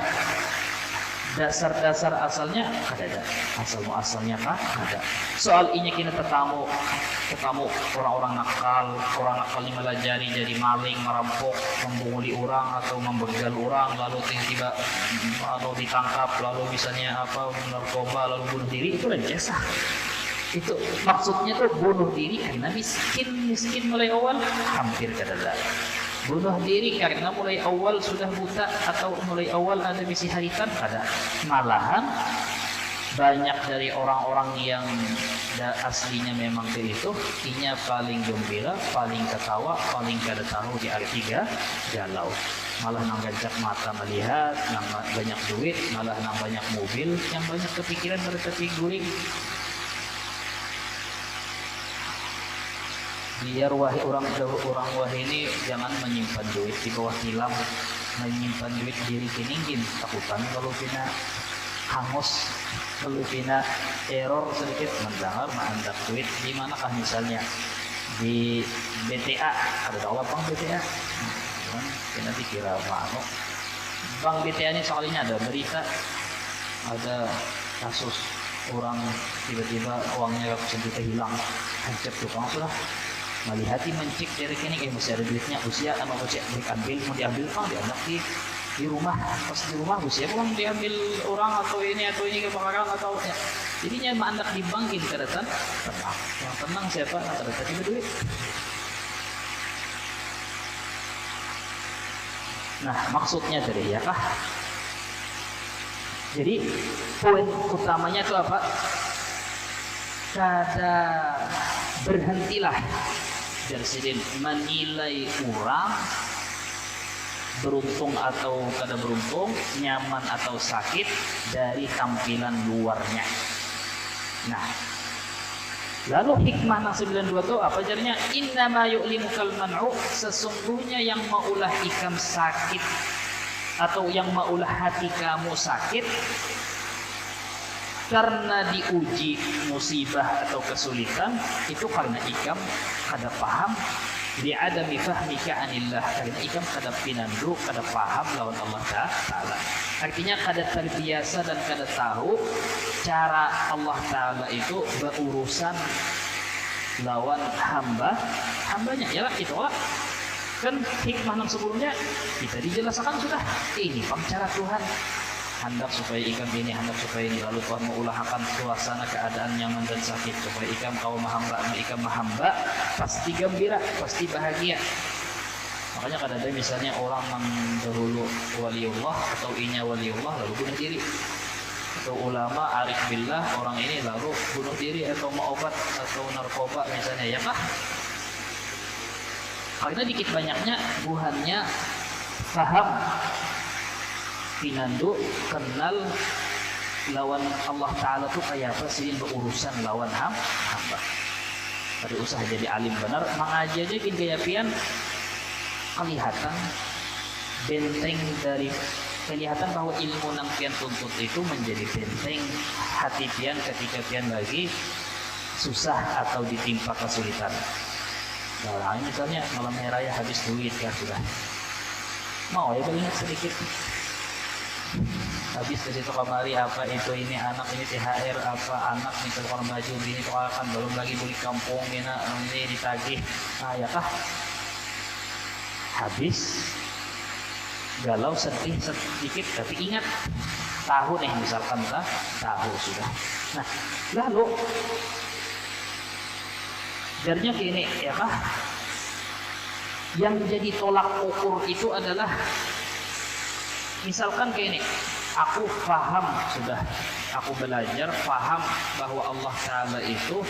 dasar-dasar asalnya kada ada, asal-muasalnya kah ada. Soal ini kita tetamu orang-orang nakal ini melajari jadi maling, merampok, membunguli orang atau membegal orang, lalu tiba-tiba lalu ditangkap, lalu misalnya apa narkoba, lalu bunuh diri, itu lain jasa. Itu maksudnya tuh bunuh diri karena miskin mulai awal, hampir kada ada. Bunuh diri karena mulai awal sudah buta atau mulai awal ada misi haritan, ada. Malahan banyak dari orang-orang yang aslinya memang itu, inya paling gembira, paling ketawa, paling kada tahu di arti galau. Malah nang gancak mata melihat, nang banyak duit, malah nang banyak mobil, yang banyak kepikiran bertepi guling. Biar orang ini jangan menyimpan duit di bawah tilam, menyimpan duit diri kiningin, takutan kalau pina hangus, kalau pina error sedikit mendengar mengandak duit. Di manakah misalnya di BTA, ada tahu apa BTA? Kena dikira apa? Bank BTA ini soalnya ada berita, ada kasus orang tiba-tiba uangnya sejuta hilang, hancur tukang sudah. Malihati mencik dari kini kayak masih ada duitnya, usia sama usia diambil, mau diambil bang dianak di rumah, pas di rumah usia pulang diambil orang atau ini kebakaran atau ya. Jadinya anak di bank ini kadatan tenang siapa kadatan itu duit. Nah maksudnya dari ya kah? Jadi poin utamanya itu apa? Kada berhentilah Presiden menilai orang beruntung atau kada beruntung, nyaman atau sakit dari tampilan luarnya. Nah, lalu hikmah nang 92 itu apa jarnya? Innama yu'limukal man'u, sesungguhnya yang maulah ikam sakit atau yang maulah hati kamu sakit karena diuji musibah atau kesulitan, itu karena ikam kada paham li'adami fahmika anillah, karena ikam kada pinandu, kada paham lawan Allah Ta'ala. Artinya kada terbiasa dan kada tahu cara Allah Ta'ala itu berurusan lawan hambanya. Ya lah, itulah kan hikmah yang sebelumnya kita dijelaskan sudah. Ini cara Tuhan hendak supaya ikam ini, hendak supaya ini, lalu Tuhan mengulahkan suasana keadaan nyaman dan sakit supaya ikam kau mahamba pasti gembira, pasti bahagia. Makanya kadang ada misalnya orang mendahulu waliullah atau inya waliullah lalu bunuh diri, atau ulama arif billah orang ini lalu bunuh diri atau mau obat atau narkoba misalnya, ya kah? Karena dikit banyaknya buhannya paham pinandu kenal lawan Allah Ta'ala tuh kayak apa sih berurusan lawan hamba. Pada usaha jadi alim benar, mengaji aja gini kayak pian kelihatan benteng dari kelihatan bahwa ilmu nang pian tuntut itu menjadi benteng hati pian ketika pian lagi susah atau ditimpa kesulitan. Nah, misalnya malam hari raya habis duit kan sudah. Mau ya ingat sedikit. Habis dari situ kemari apa itu ini anak ini THR apa anak nih kalau baju ini kan belum lagi beli kampung ini ditagih. Nah, ya kah? Habis galau sedih sedikit tapi ingat tahu nih misalkan tahu sudah. Nah, lalu jadinya gini ya kah? Yang jadi tolak ukur itu adalah misalkan kayak ini, aku paham sudah, aku belajar paham bahwa Allah Ta'ala itu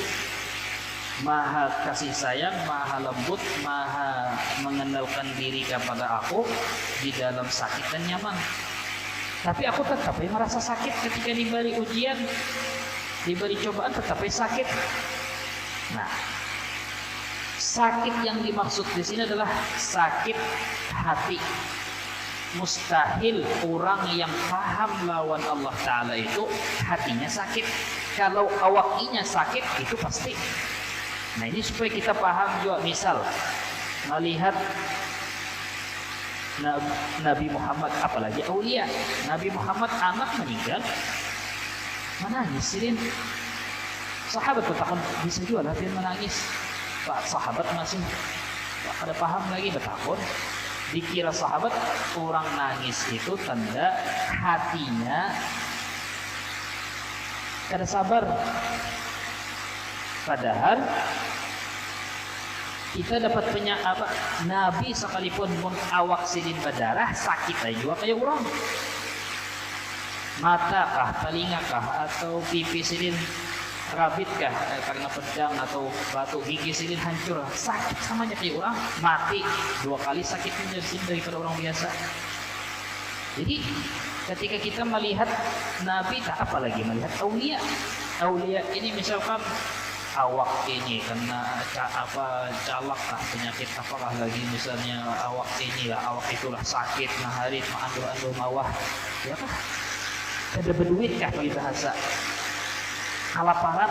maha kasih sayang, maha lembut, maha mengenalkan diri kepada aku di dalam sakit dan nyaman. Tapi aku tetap merasa sakit ketika diberi ujian, diberi cobaan, tetap sakit. Nah, sakit yang dimaksud di sini adalah sakit hati. Mustahil orang yang paham lawan Allah Ta'ala itu hatinya sakit. Kalau awakinya sakit itu pasti. Nah, ini supaya kita paham juga. Misal melihat Nabi Muhammad, apalagi aulia, Nabi Muhammad anak meninggal, menangis silin. Sahabat bertakon, bisa juga lah dia menangis. Pak sahabat masih ada paham lagi bertakon. Dikira sahabat orang nangis itu tanda hatinya kada sabar. Padahal kita dapat apa? Nabi sekalipun pun awak silin berdarah sakit aja juga kayak orang. Mata kah, telinga kah, atau pipi silin rabit kah karena pedang atau batu, gigi silin hancur, sakit samanya kayak orang mati 2 kali sakitnya daripada orang biasa. Jadi ketika kita melihat Nabi, tak apalagi melihat aulia ini misalkan awak ini kena calak kah, penyakit apakah lagi misalnya awak inilah awak itulah sakit maharit ma'andu mawah ya kah, ada berduit kah bagi bahasa kelaparan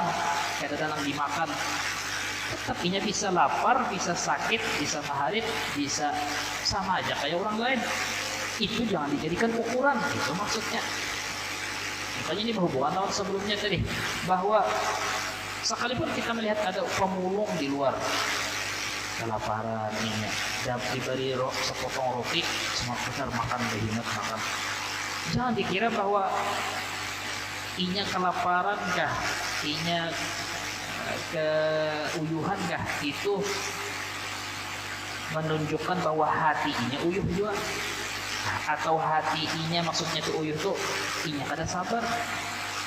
kada dalam dimakan, tapi bisa lapar, bisa sakit, bisa maharit, bisa sama aja kayak orang lain. Itu jangan dijadikan ukuran, itu maksudnya. Makanya ini berhubungan dengan sebelumnya tadi, bahwa sekalipun kita melihat ada pemulung di luar kelaparan ini, diberi sepotong roti, semua besar makan, behemat makan. Jangan dikira bahwa inya kelaparan kah, inya keuyuhan kah, itu menunjukkan bahwa hatinya uyuh juga, atau hatinya maksudnya itu uyuh tuh inya kada sabar.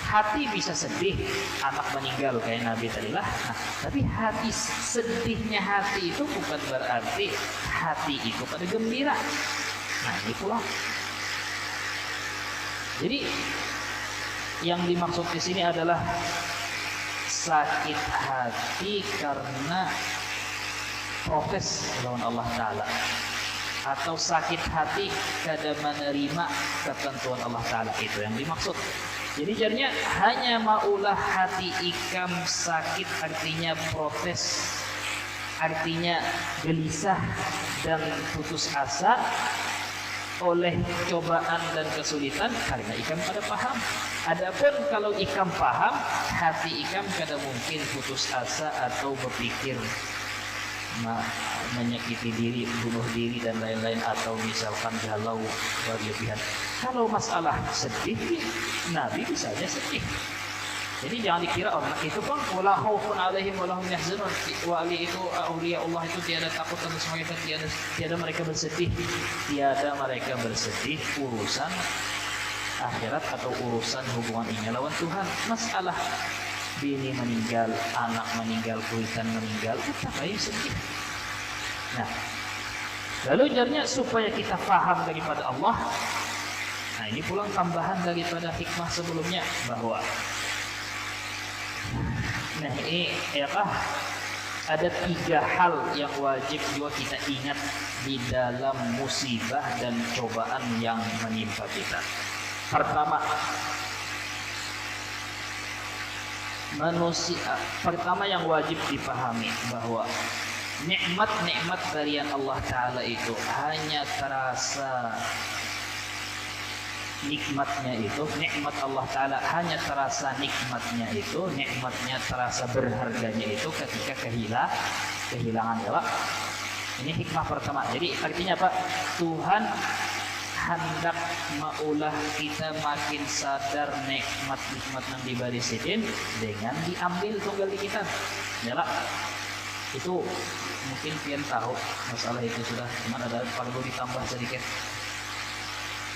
Hati bisa sedih anak meninggal kayak Nabi tadi lah, nah, tapi hati sedihnya hati itu bukan berarti hati itu kada gembira. Nah ini pula. Jadi yang dimaksud di sini adalah sakit hati karena protes lawan Allah Ta'ala, atau sakit hati kada menerima ketentuan Allah Ta'ala, itu yang dimaksud. Jadi jadinya hanya maulah hati ikam sakit, artinya protes, artinya gelisah dan putus asa oleh cobaan dan kesulitan karena ikam pada paham. Adapun kalau ikam paham, hati ikam kada mungkin putus asa atau berpikir menyakiti diri, bunuh diri dan lain-lain, atau misalkan galau berlebihan. Kalau masalah sedih, Nabi bisa aja sedih. Jadi jangan dikira orang itu bang wala khaufun alaihim wala hum yahzanun, wali itu aulia Allah itu tiada takut dan semuanya, tiada mereka bersedih. Tiada mereka bersedih urusan akhirat atau urusan hubungan ini lawan Tuhan. Masalah bini meninggal, anak meninggal, kuitan meninggal, tetap aja sedih. Nah, lalu jarnya supaya kita paham daripada Allah. Nah, ini pulang tambahan daripada hikmah sebelumnya bahwa ada 3 hal yang wajib juga kita ingat di dalam musibah dan cobaan yang menimpa kita. Pertama yang wajib dipahami bahwa nikmat-nikmat dari Allah Ta'ala itu hanya terasa nikmatnya itu, nikmat Allah Ta'ala hanya terasa nikmatnya itu, nikmatnya terasa berharganya itu ketika kehilangan ya Pak. Ini hikmah pertama. Jadi artinya apa? Tuhan hendak maulah kita makin sadar nikmat-nikmat yang diberi sidin dengan diambil tunggal di kita. Ya Pak. Itu mungkin pian tahu masalah itu sudah, cuman ada perlu ditambah sedikit.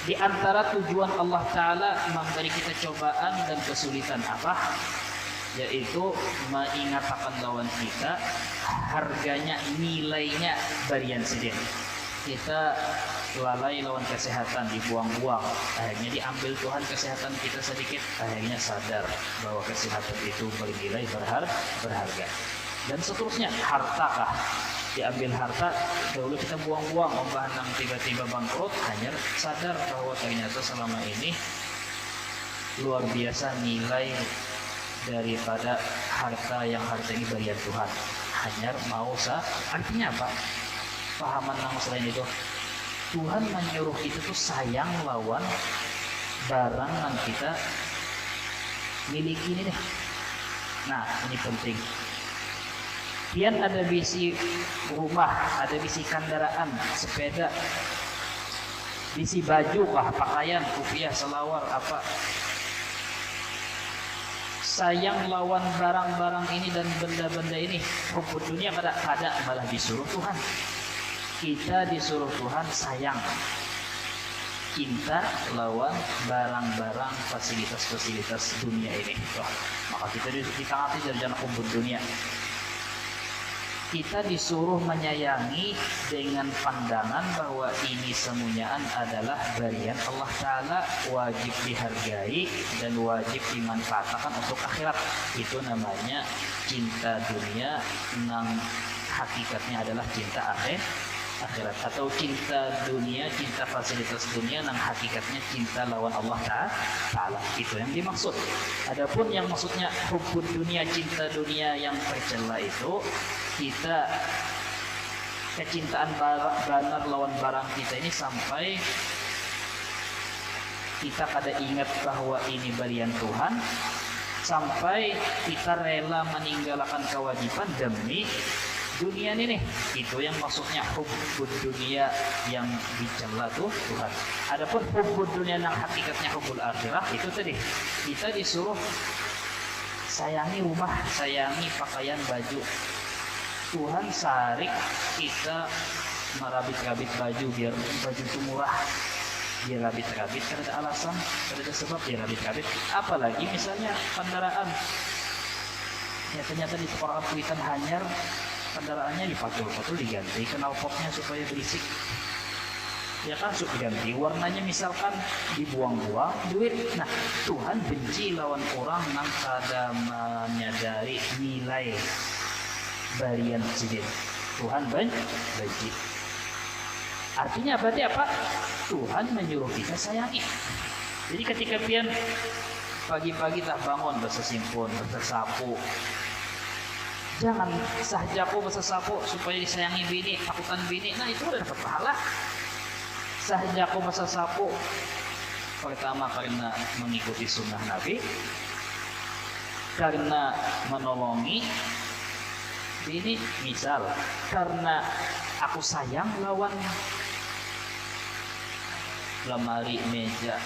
Di antara tujuan Allah Ta'ala memberi kita cobaan dan kesulitan apa? Yaitu mengingatkan lawan kita harganya, nilainya barian sidin. Kita lalai lawan kesehatan, dibuang-buang, akhirnya diambil Tuhan kesehatan kita sedikit, akhirnya sadar bahwa kesehatan itu bernilai berharga. Dan seterusnya, hartakah? Diambil harta, dahulu kita buang-buang, yang tiba-tiba bangkrut, hanya sadar bahwa ternyata selama ini luar biasa nilai daripada harta ini berian Tuhan. Hanya mau artinya apa? Pahaman yang selain itu, Tuhan menyuruh kita tuh sayang lawan barang yang kita miliki ini deh. Nah, ini penting. Pian ada bisi rumah, ada bisi kendaraan, sepeda, bisi baju kah, pakaian, kopiah, selawar, apa. Sayang lawan barang-barang ini dan benda-benda ini. Hukum dunia kada malah disuruh Tuhan. Kita disuruh Tuhan sayang, cinta lawan barang-barang fasilitas-fasilitas dunia ini. Maka kita ditangati dari jalan hukum dunia. Kita disuruh menyayangi dengan pandangan bahwa ini semuanya adalah berian Allah Ta'ala, wajib dihargai dan wajib dimanfaatkan untuk akhirat. Itu namanya cinta dunia yang hakikatnya adalah cinta akhirat, atau cinta dunia, cinta fasilitas dunia yang hakikatnya cinta lawan Allah Ta'ala. Itu yang dimaksud. Adapun yang maksudnya hubbud dunia, cinta dunia yang tercela itu, kita kecintaan banar lawan barang kita ini sampai kita kada ingat bahwa ini berian Tuhan, sampai kita rela meninggalkan kewajiban demi dunia ini. Itu yang maksudnya hubbud dunia yang dicela tuh Tuhan. Adapun hubbud dunia yang hakikatnya hubbul akhirah, itu tadi kita disuruh sayangi rumah, sayangi pakaian, baju. Tuhan sarik kita merabit-rabit baju biar baju itu murah. Dia rabit-rabit karena ada alasan, karena ada sebab dia rabit-rabit. Apalagi misalnya kendaraan. Ya ternyata di sekolah kuitan hanyar, kendaraannya dipatul-patul diganti knalpotnya supaya berisik. ya kan, ganti warnanya misalkan, dibuang-buang duit. Nah, Tuhan benci lawan orang yang kada menyadari nilai barian cidin. Tuhan benci. Artinya berarti apa? Tuhan menyuruh kita sayangi. Jadi ketika pian pagi-pagi tak bangun bersesimpun, bersapu, jangan sahjaku bersapu supaya disayangi bini, takutan bini. Nah, itu udah dapat pahala. Sahjaku bersapu pertama karena mengikuti sunnah Nabi, karena menolongi bini, misal karena aku sayang lawan lemari, meja,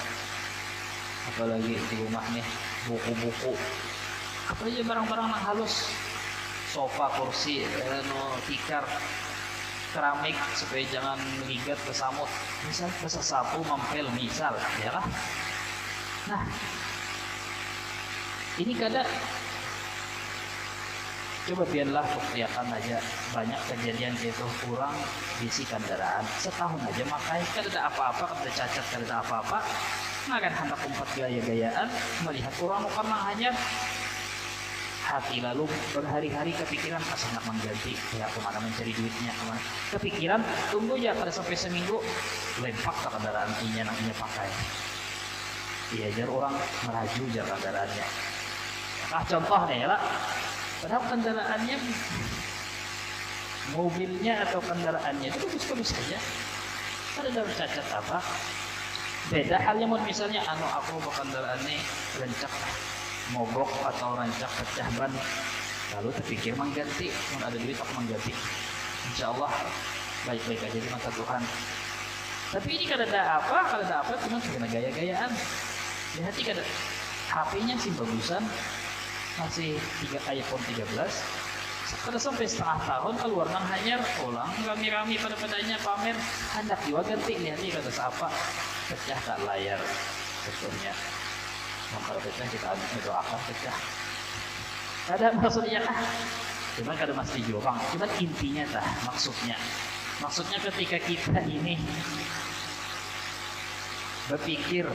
apalagi di rumah nih buku-buku, apalagi barang-barang yang halus, sofa, kursi, tikar, keramik, supaya jangan ligat ke samut, misal sapu mampel, misal ya lah. Nah, ini kadang coba biarlah kelihatan aja banyak kejadian gitu, kurang isi kendaraan setahun aja makanya kan ada apa-apa, kan ada cacat, kan ada apa-apa, nggak akan hendak umpat gaya-gayaan melihat orang karena hanya hati, lalu berhari-hari kepikiran pas hendak mengganti ya kemana mencari duitnya, kemana kepikiran, tunggu ya pada sampai seminggu lempak ke kendaraan inya namanya pakai, iya jar orang meraju jar kendaraannya. Nah, contohnya ya lah, padahal kendaraannya, mobilnya atau kendaraannya itu bagus-bagus saja, ada cacat apa. Beda halnya misalnya aku kendaraannya rancak mogok atau rancak pecah ban, lalu terpikir mengganti, ada duit aku mengganti, insya Allah baik-baik aja di mata Tuhan. Tapi ini kada ada apa cuma karena gaya-gayaan. Di hati kada, HP-nya sih bagusan, masih iPhone 13, pada sampai setengah tahun keluar nang hanyar, ulang rami-rami pada padanya pamer, hendak juga ganti, lihat nih kata siapa, pecah tak layar betulnya. Kalau pecah kita doakan pecah. Ada maksudnya cuman kada mesti jorang, cuman intinya maksudnya ketika kita ini berpikir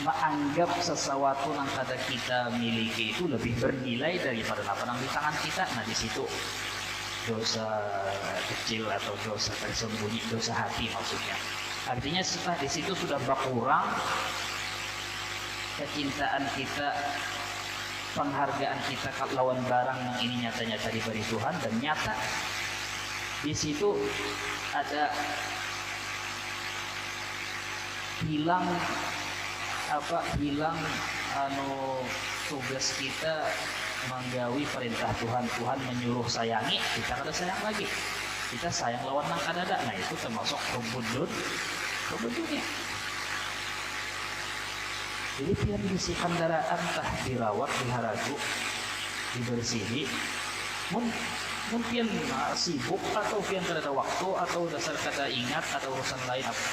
menganggap sesuatu yang kada kita miliki itu lebih bernilai daripada apa yang di tangan kita. Nah, di situ dosa kecil atau dosa tersembunyi, dosa hati maksudnya. Artinya setelah di situ sudah berkurang kecintaan kita, penghargaan kita lawan barang yang ini nyata-nyata diberi Tuhan, dan nyata di situ ada hilang tugas kita menggawi perintah Tuhan. Tuhan menyuruh sayangi, kita kada sayang lagi, kita sayang lawan nang kadada. Nah, itu termasuk rumput dunia. Jadi pian isi kendaraan tah dirawat, diharagu, dibersihi, mungkin sibuk atau pian kada ada waktu atau dasar kada ingat atau urusan lain apa.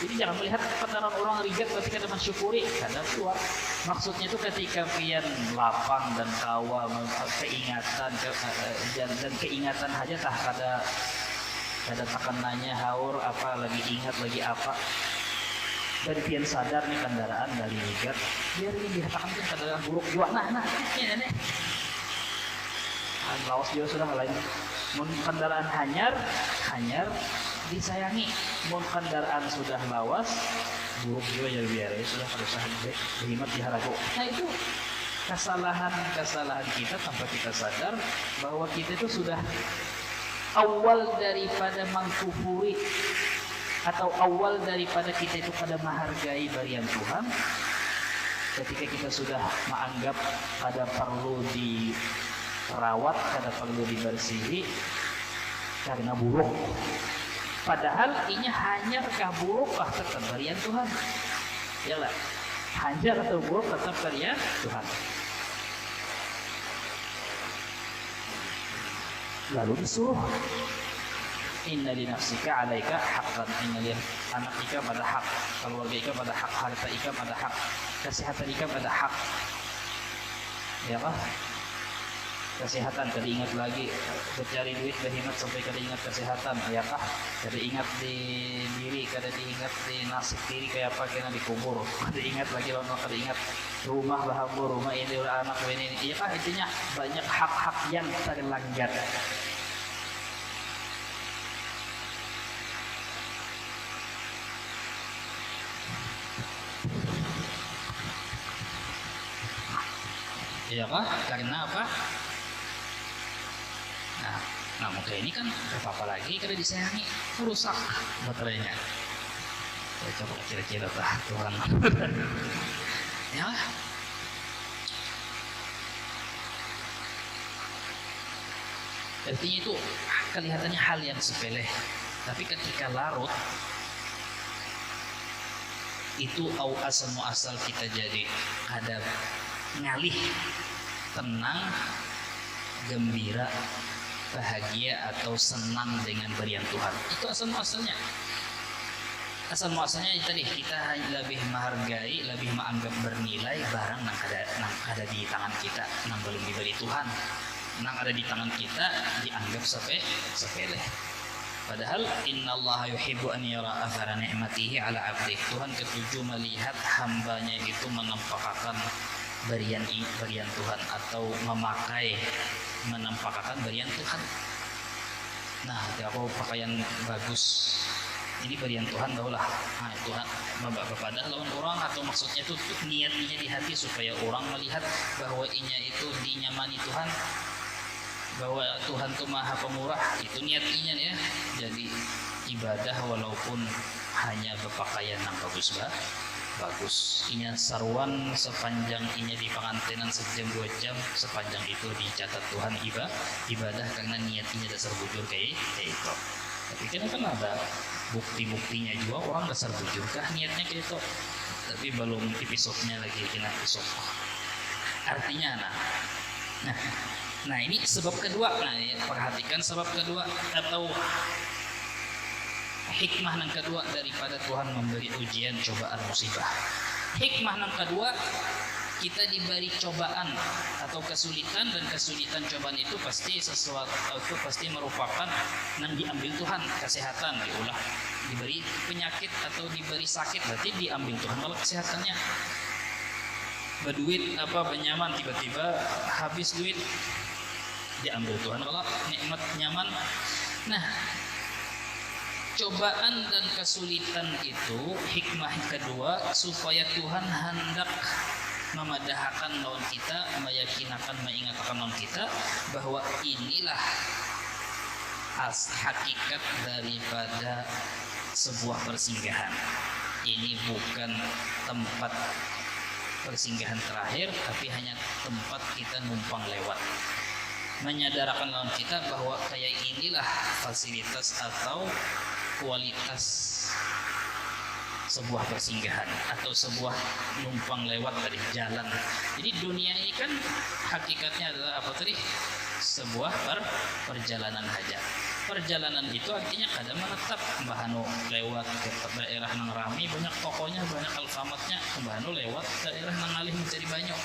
Jadi jangan melihat kendaraan orang rigat berarti kada mensyukuri, kada keluar. Maksudnya itu ketika pian lapang dan kawa keingatan dan keingatan aja tah kada tekanannya haur apa lagi ingat lagi apa, dan pian sadar nih kendaraan dari rigat, biar ini dikatakan kan kendaraan buruk juga. Nah ini lawas juga sudah lain. Mun kendaraan hanyar disayangi, mun kendaraan sudah lawas buruk juga ya biar ya sudah pada saat berhemat diharagu. Nah, itu kesalahan kita tanpa kita sadar bahwa kita itu sudah awal daripada mengkufuri atau awal daripada kita itu pada menghargai barian Tuhan. Ketika kita sudah menganggap pada perlu dirawat, kada perlu dibersihi karena buruk, padahal ini hanya buruk tetap barian Tuhan. Yalah, hanya atau buruk tetap barian Tuhan. Lalu disuruh, inna li nafsika alaika haqqan, inna li anak ika pada hak, keluarga ika pada hak, harta ika pada hak, kesehatan ika pada hak. Ya kan? kesehatan, kada ingat lagi mencari duit berhemat sampai kada ingat kesehatan, ya kah? Kada ingat di diri, kada diingat di nasib diri kayak apa kena dikubur, kada ingat lagi lono, kada ingat rumah bahagia, rumah ini anak ini, iya kah? Intinya banyak hak-hak yang terlanggar. Iya kah? Karena apa? Nah muka ini kan apa lagi kada disayangi, rusak baterainya. Saya coba kira-kira Tuhan. Ya. Artinya itu kelihatannya hal yang sepele, tapi ketika larut itu asal muasal kita jadi ada ngalih, tenang, gembira, bahagia atau senang dengan berian Tuhan. Itu asal muasalnya. Asal muasalnya tadi kita lebih menghargai, lebih menganggap bernilai barang yang ada di tangan kita, yang belum diberi Tuhan. Yang ada di tangan kita dianggap sepele. Padahal innallaha yuhibbu an yara athara ni'matihi ala 'abdihi. Tuhan ketujuh melihat hambanya itu menampakkan berian Tuhan atau menampakkan berian Tuhan. Nah, kalau pakaian bagus ini berian Tuhan daulah. Nah, Tuhan pada lawan orang atau maksudnya itu niatnya di hati supaya orang melihat bahwa inya itu dinyamani Tuhan, bahwa Tuhan itu maha pemurah, itu niatnya ya. Jadi ibadah walaupun hanya berpakaian yang bagus, inya sarwan sepanjang inya di pengantinan sejam 2 jam, sepanjang itu dicatat Tuhan ibadah karena niatnya dasar bujur kayak itu. Tapi kan ada bukti-buktinya juga orang dasar bujur kah niatnya kayak itu, tapi belum episodenya lagi kena episode. Artinya nah ini sebab kedua. Nah ya, perhatikan sebab kedua atau hikmah yang kedua daripada Tuhan memberi ujian, cobaan, musibah. Hikmah yang kedua, kita diberi cobaan atau kesulitan, dan kesulitan cobaan itu pasti sesuatu, itu pasti merupakan yang diambil Tuhan. Kesehatan diulah, diberi penyakit atau diberi sakit berarti diambil Tuhan kalau kesehatannya. Berduit benyaman tiba-tiba habis duit, diambil Tuhan kalau nikmat nyaman. Nah, cobaan dan kesulitan itu hikmah kedua supaya Tuhan hendak memadahkan lawan kita, meyakinkan, mengingatkan lawan kita bahwa inilah hakikat daripada sebuah persinggahan. Ini bukan tempat persinggahan terakhir, tapi hanya tempat kita numpang lewat. Menyadarkan lawan kita bahwa kayak inilah fasilitas atau kualitas sebuah persinggahan atau sebuah numpang lewat dari jalan. Jadi dunia ini kan hakikatnya adalah apa tadi? Sebuah perjalanan haja. Perjalanan itu artinya kadang menetap. Mbahanu lewat ke daerah nang rami, banyak tokonya, banyak alfamatnya. Mbahanu lewat daerah nang alih mencari banyak.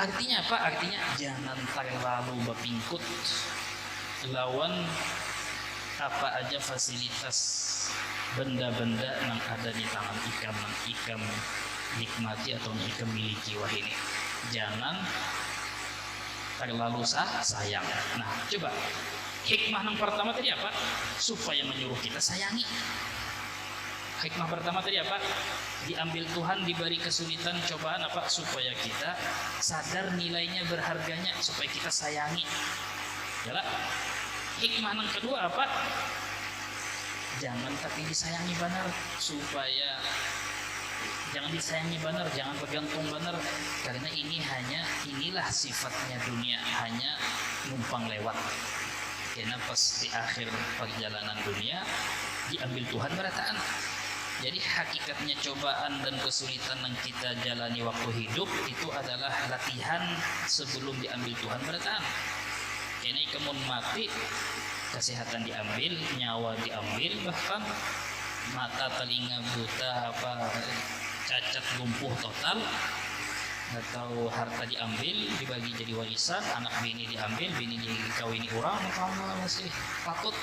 Artinya apa? Artinya jangan terlalu berpingkut lawan apa aja fasilitas benda-benda yang ada di tangan ikam nikmati atau ikam miliki wah ini. Jangan terlalu sayang. Nah, coba hikmah yang pertama tadi apa? Supaya menyuruh kita sayangi. Hikmah pertama tadi apa? Diambil Tuhan, diberi kesulitan, cobaan apa? Supaya kita sadar nilainya, berharganya, supaya kita sayangi. Yalah. Hikmah yang kedua apa? Jangan tapi disayangi benar, supaya jangan disayangi benar, jangan bergantung benar, karena inilah sifatnya dunia, hanya numpang lewat. Karena pas di akhir perjalanan dunia diambil Tuhan berataan. Jadi hakikatnya cobaan dan kesulitan yang kita jalani waktu hidup itu adalah latihan sebelum diambil Tuhan berataan. Ini kemun mati, kesehatan diambil, nyawa diambil, bahkan mata telinga buta cacat lumpuh total atau harta diambil dibagi jadi warisan, anak bini diambil, bini dikawini orang, maka masih patut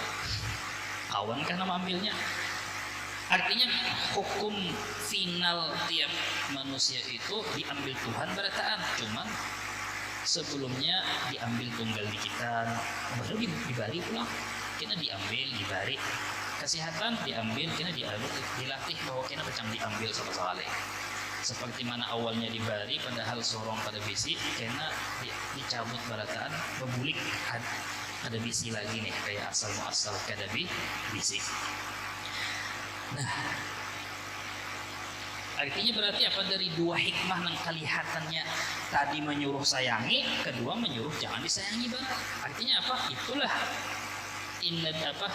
kawan kan nama ambilnya. Artinya hukum final tiap manusia itu diambil Tuhan berataan, cuman sebelumnya diambil tunggal dikitan, baru dibari pulang, kena diambil dibari. Kesehatan diambil, kena dilatih bahwa kena kecang diambil sama sekali. Seperti mana awalnya dibari, padahal sorong pada bisi, kena dicabut berataan, bebulik ada bisi lagi nih, kayak asal muasal kada bisi. Nah, artinya berarti apa, dari dua hikmah yang kelihatannya tadi menyuruh sayangi, kedua menyuruh jangan disayangi banget. Artinya apa? Itulah inna apa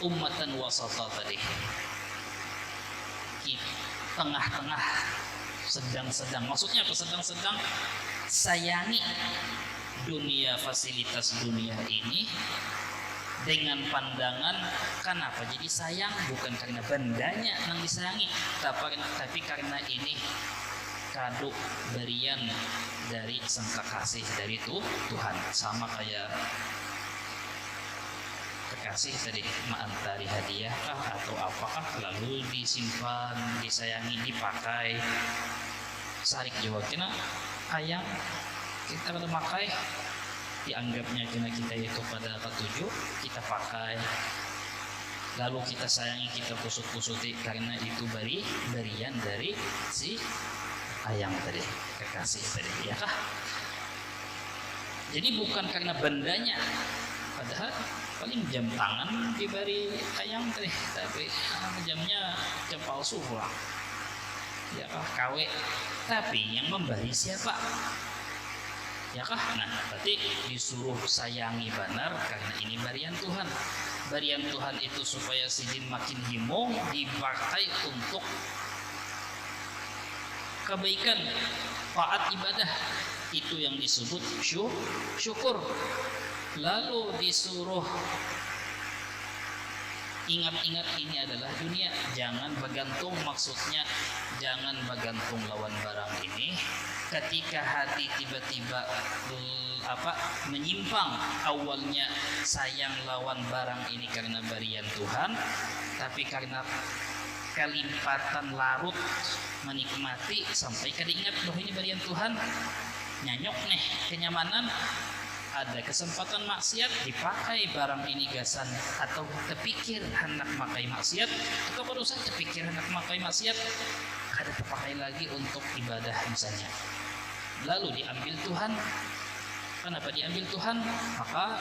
ummatan wasata tadi, tengah-tengah, sedang-sedang. Maksudnya apa sedang-sedang? Sayangi dunia, fasilitas dunia ini dengan pandangan kenapa jadi sayang, bukan karena bendanya yang disayangi, tapi karena ini kado berian dari sang kekasih dari Tuhan. Sama kayak kekasih tadi, ma'antari hadiah atau apakah, lalu disimpan, disayangi, dipakai. Sarik jawab kena ayang kita pada pakai, dianggapnya kena kita itu pada ketujuh, kita pakai, lalu kita sayangi, kita kusut-kusuti karena itu berian dari si ayang tadi, kekasih tadi, ya kah? Jadi bukan karena bendanya, padahal paling jam tangan diberi ayang tadi, tapi jamnya jam palsu pulang, ya kah, KW. Tapi yang memberi siapa? Ya kah? Nah, berarti disuruh sayangi benar karena ini barian Tuhan. Barian Tuhan itu supaya si jin makin himung, dipakai untuk kebaikan, taat ibadah. Itu yang disebut syukur. Lalu disuruh ingat-ingat ini adalah dunia, jangan bergantung, maksudnya jangan bergantung lawan barang ini. Ketika hati tiba-tiba menyimpang, awalnya sayang lawan barang ini karena berian Tuhan, tapi karena kelimpatan larut menikmati sampai kada ingat bahwa ini berian Tuhan, nyanyok nih kenyamanan, ada kesempatan maksiat, dipakai barang ini gasan, atau terpikir hendak makai maksiat, atau baru saja terpikir hendak makai maksiat, kada terpakai lagi untuk ibadah misalnya, lalu diambil Tuhan. Kenapa diambil Tuhan? Maka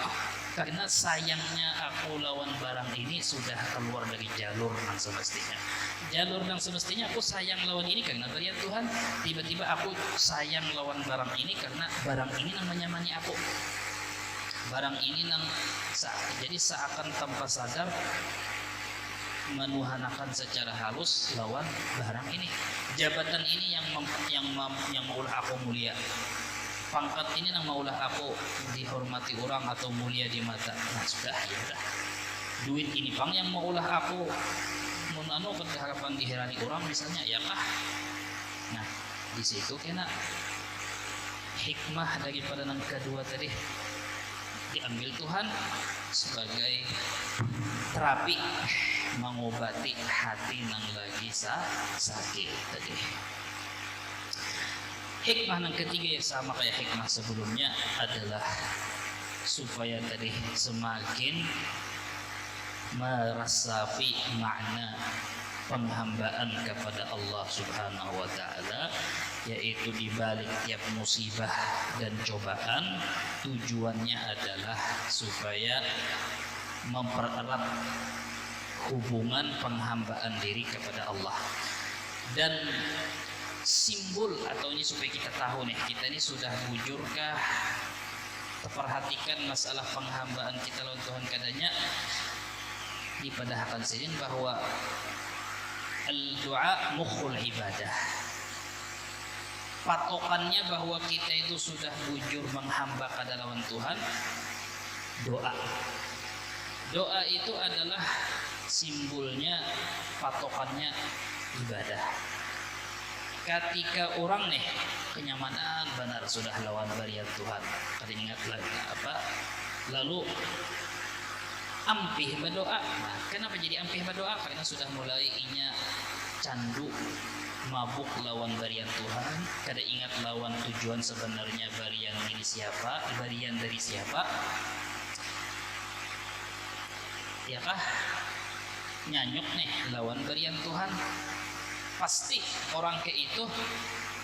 karena sayangnya aku lawan barang ini sudah keluar dari jalur yang semestinya. Jalur yang semestinya aku sayang lawan ini karena berian Tuhan, tiba-tiba aku sayang lawan barang ini karena barang ini yang menyamani aku. Barang ini yang jadi seakan tanpa sadar menuhanakan secara halus lawan barang ini. Jabatan ini yang maulah aku mulia, pangkat ini yang maulah aku dihormati orang atau mulia di mata. Nah sudah, ya udah. Duit ini pang yang maulah aku berharapan dihirani orang misalnya, ya kah? Nah di situ kena hikmah daripada yang kedua tadi, diambil Tuhan sebagai terapi mengobati hati yang lagi sakit tadi. Hikmah yang ketiga yang sama kayak hikmah sebelumnya adalah supaya tadi semakin meresapi makna penghambaan kepada Allah Subhanahu wa taala, yaitu di balik tiap musibah dan cobaan tujuannya adalah supaya mempererat hubungan penghambaan diri kepada Allah. Dan simbol atau ini supaya kita tahu nih, kita ini sudah bujurkah terperhatikan masalah penghambaan kita lawan Tuhan kadanya, dipadahkan sini bahwa al-du'a mukhul ibadah. Patokannya bahwa kita itu sudah bujur menghamba kepada lawan Tuhan, doa. Doa itu adalah simbolnya, patokannya ibadah. ketika orang nih kenyamanan benar sudah lawan barian Tuhan, kada ingat lagi apa, lalu ampih berdoa. Nah, kenapa jadi ampih berdoa? Karena sudah mulai inya candu mabuk lawan barian Tuhan, kada ingat lawan tujuan sebenarnya barian ini siapa, barian dari siapa, ya kah? Nyanyuk nih lawan barian Tuhan. Pasti orang kayak itu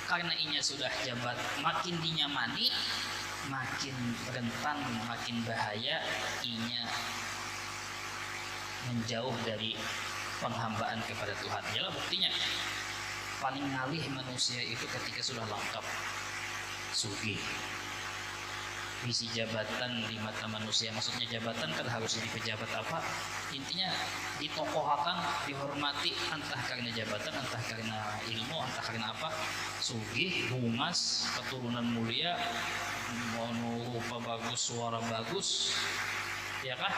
karena inya sudah jabat, makin dinyamani, makin rentan, makin bahaya inya menjauh dari penghambaan kepada Tuhan. Yalah buktinya paling ngalih manusia itu ketika sudah lengkap sugih, visi jabatan di mata manusia. Maksudnya jabatan kan harus jadi pejabat apa, intinya ditokohkan, dihormati, entah karena jabatan, entah karena ilmu, entah karena apa. Sugih, bungas, keturunan mulia, rupa bagus, suara bagus, ya kah?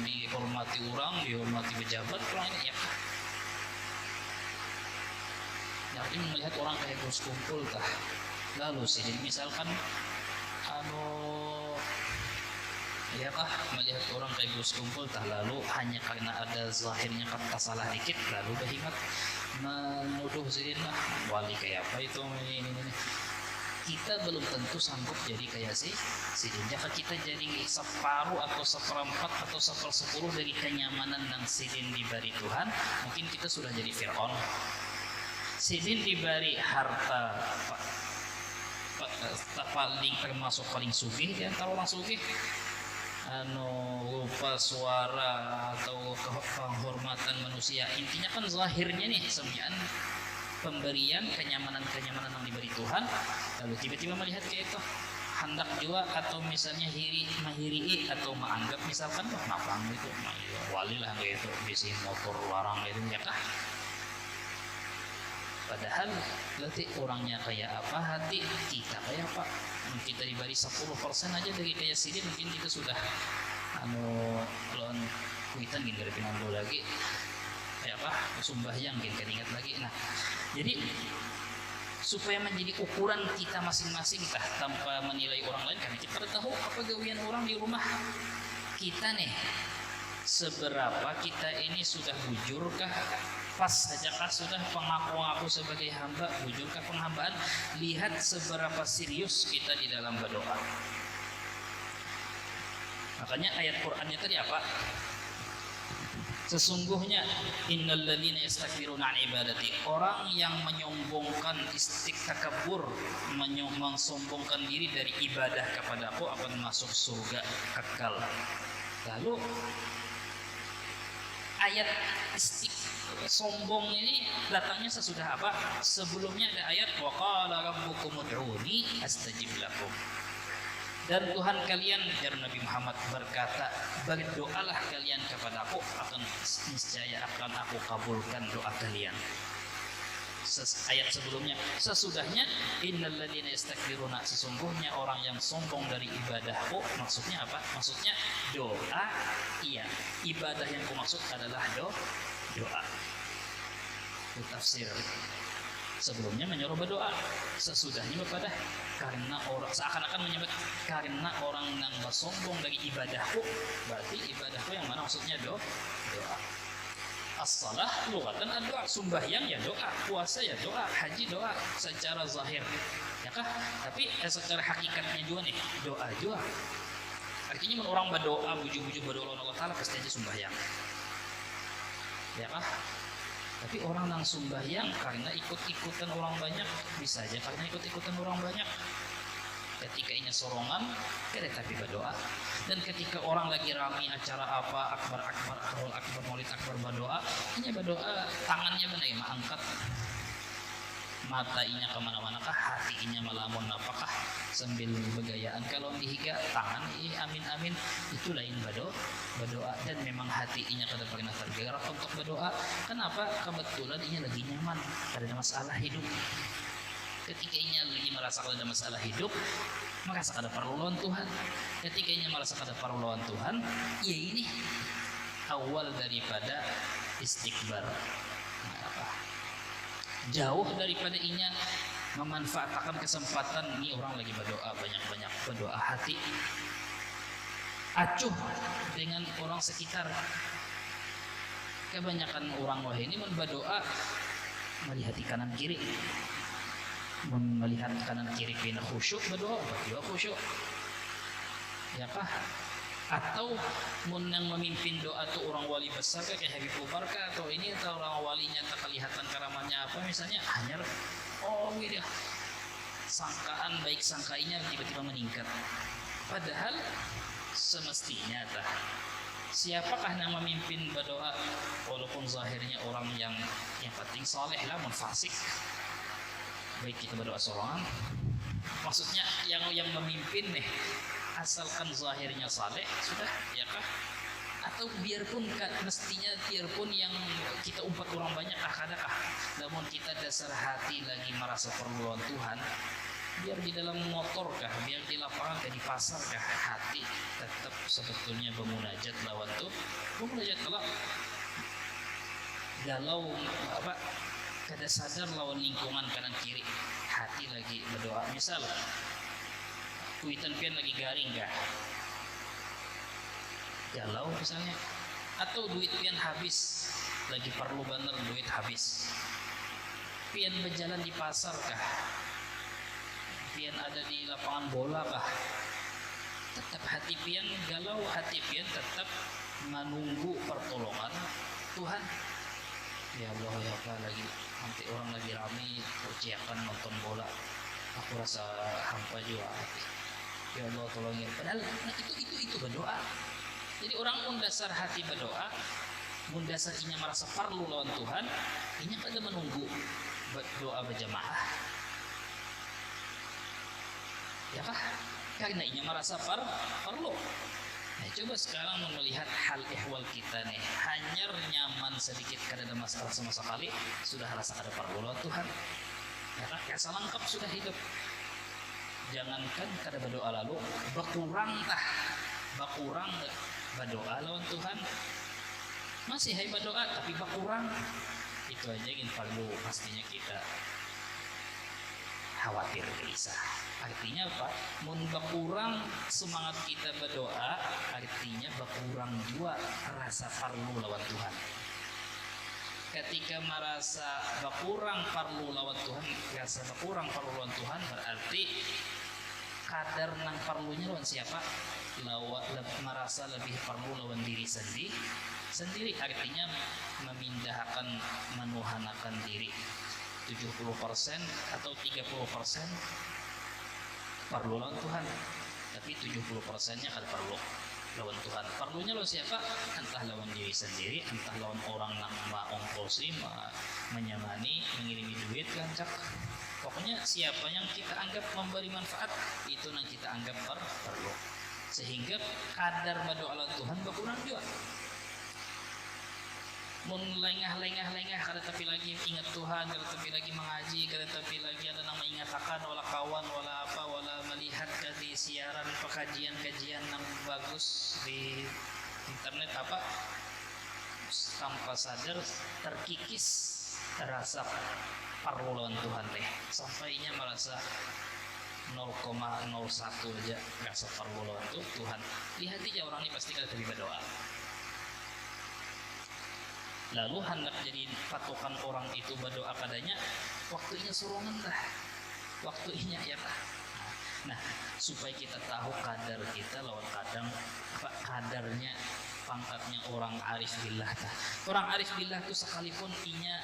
Dihormati orang, dihormati pejabat, orang ini ya kah? Jadi melihat orang kayak Gus Kumpul kah? Lalu sih misalkan ya kah, melihat orang kayak Gus Kumpul tah, lalu hanya karena ada zahirnya kata salah dikit lalu berhingat menuduh sidin lah wali kayak apa itu ini. Kita belum tentu sanggup jadi kayak sidin. Jika kita jadi separuh atau seperempat atau sepersepuluh dari kenyamanan yang sidin diberi Tuhan, mungkin kita sudah jadi Fir'aun. Sidin diberi harta paling termasuk paling sugih di antara orang sugih, rupa suara atau penghormatan manusia, intinya kan zahirnya nih semuanya pemberian kenyamanan yang diberi Tuhan, lalu tiba-tiba melihat kayak itu hendak juga atau misalnya mahiri atau menganggap misalkan kenapa itu wali lah kayak itu bisi motor larang itu ya kah. Padahal letih orangnya kayak apa, hati kita kayak apa. Kita diberi 10% aja dari kayak sidin, mungkin kita sudah lawan kuitan gitu dari pinanggo lagi kayak apa, sumbahyang gitu kan ingat lagi. Nah jadi supaya menjadi ukuran kita masing-masing tah, tanpa menilai orang lain, karena kita tahu apa gawian orang di rumah kita nih, seberapa kita ini sudah bujurkah, pas sajakah sudah pengaku-ngaku sebagai hamba, bujurkah penghambaan. Lihat seberapa serius kita di dalam berdoa. Makanya ayat Qur'annya tadi apa? Sesungguhnya innalladzina yastakbiruna an ibadati, orang yang menyombongkan takabur, mensombongkan diri dari ibadah kepadaku akan masuk surga kekal. Lalu ayat sombong ini datangnya sesudah apa? Sebelumnya ada ayat wa qala rabbukum ud'uni astajib lakum. Dan Tuhan kalian, jar Nabi Muhammad berkata, berdoalah kalian kepadaku, akan niscaya akan aku kabulkan doa kalian. Ayat sebelumnya, sesudahnya innalladzina yastakbiruna, sesungguhnya orang yang sombong dari ibadahku. Maksudnya apa? Maksudnya doa, iya, ibadah yang kumaksud adalah doa. Itu tafsir. Sebelumnya menyuruh berdoa, sesudahnya kepada karena orang seakan-akan menyebut karena orang yang bersombong dari ibadahku, berarti ibadahku yang mana maksudnya doa. As-salah lugatan doa, sembahyang ya doa, puasa ya doa, haji doa secara zahir, ya kah? Tapi secara hakikatnya juga nih doa juga. Artinya orang berdoa, buju-buju berdoa Allah Taala pasti aja sembahyang, ya kah? Tapi orang yang sembahyang karena ikut-ikutan orang banyak, bisa aja karena ikut-ikutan orang banyak. Ketika ini sorongan, tapi berdoa. Dan ketika orang lagi ramai acara apa, akbar, maulid akbar berdoa, ini berdoa, tangannya benar angkat, mata inya kemana-mana kah, hati inya melamun apakah sambil bergayaan. Kalau dihiga tangan amin itu lain berdoa, dan memang hati inya kada pernah tergerak untuk berdoa. Kenapa? Kebetulan inya lagi nyaman, ada masalah hidup. Ketika inya lagi merasa ada masalah hidup, merasa ada perlu lawan Tuhan. Ketika inya merasa ada perlu lawan Tuhan, ya ini awal daripada istikbar. Jauh daripada inya memanfaatkan kesempatan ini orang lagi berdoa, banyak-banyak berdoa hati acuh dengan orang sekitar. Kebanyakan orang wah ini berdoa melihat kanan kiri, melihat kanan kiri pina khusyuk berdoa, berdoa khusyuk ya kah? Atau mun yang memimpin doa tuh orang wali besar kayak Habib Umar kah, atau ini atau orang walinya tak kelihatan karamannya apa misalnya, hanya oh gitu sangkaan baik sangkainya tiba-tiba meningkat. Padahal semestinya tah siapakah yang memimpin berdoa walaupun zahirnya orang yang penting saleh lah munfasik, baik kita berdoa sorangan, maksudnya yang memimpin nih asalkan zahirnya saleh sudah ya kah? Atau biarpun mestinya biarpun yang kita umpat orang banyak kadakah namun kita dasar hati lagi merasa perluan Tuhan, biar di dalam motor kah, biar di lapangan kah, di pasar kah, hati tetap sebetulnya bermunajat lawan tuh, bermunajat kalau galau apa kada sadar lawan lingkungan kanan kiri, hati lagi berdoa. Misal kuitan pian lagi garing kah, galau misalnya, atau duit pian habis, lagi perlu bener duit habis, pian berjalan di pasar kah, pian ada di lapangan bola kah, tetap hati pian galau, hati pian tetap menunggu pertolongan Tuhan. Ya Allah ya Allah, lagi nanti orang lagi ramai uciakan nonton bola, aku rasa hampa juga hati. Ya Allah tolongin. Padahal itu berdoa. Jadi orang pun dasar hati berdoa, pun dasar inya merasa perlu lawan Tuhan, inya kada menunggu doa berjamaah. Ya kah? Karena inya merasa perlu. Nah, coba sekarang melihat hal ihwal kita nih, hanya nyaman sedikit kada ada masalah sama sekali, sudah rasa kada perlu lawan Tuhan. Ya kah? Kasa lengkap sudah hidup. Jangankan kada berdoa lalu, berkurang berdoa lawan Tuhan, masih hai berdoa tapi berkurang, itu aja yang perlu pastinya kita khawatir gelisah. Artinya apa? Mun berkurang semangat kita berdoa, artinya berkurang juga rasa perlu lawan Tuhan. Ketika merasa berkurang perlu lawan Tuhan, rasa berkurang perlu lawan Tuhan, berarti kadar nang perlunya lawan siapa? Merasa lebih perlu lawan diri sendiri, artinya memindahkan, menuhanakan diri 70% atau 30% perlu lawan Tuhan, tapi 70%-nya kada perlu lawan Tuhan. Perlunya lawan siapa? Entah lawan diri sendiri, entah lawan orang yang ongkosi, menyamani, mengirimi duit kan cak. Pokoknya siapa yang kita anggap memberi manfaat, itu yang kita anggap perlu. Sehingga kadar berdoa lawan Tuhan berkurang juga. Mun lengah kada tapi lagi ingat Tuhan, kada tapi lagi mengaji, kada tapi lagi ada nama ingatakan wala kawan wala apa wala melihat di siaran kajian yang bagus di internet apa, tanpa sadar terkikis rasa perlu lawan Tuhan deh, sampainya merasa 0,01 aja rasa perlu lawan Tuhan. Lihat aja orang ini pasti kada terlibat doa. Lalu hendak jadi patokan orang itu berdoa padanya, waktunya surongan dah, waktunya ya kah? Nah, supaya kita tahu kadar kita lawan kadarnya pangkatnya orang arif billah tah. Orang arif billah itu sekalipun inya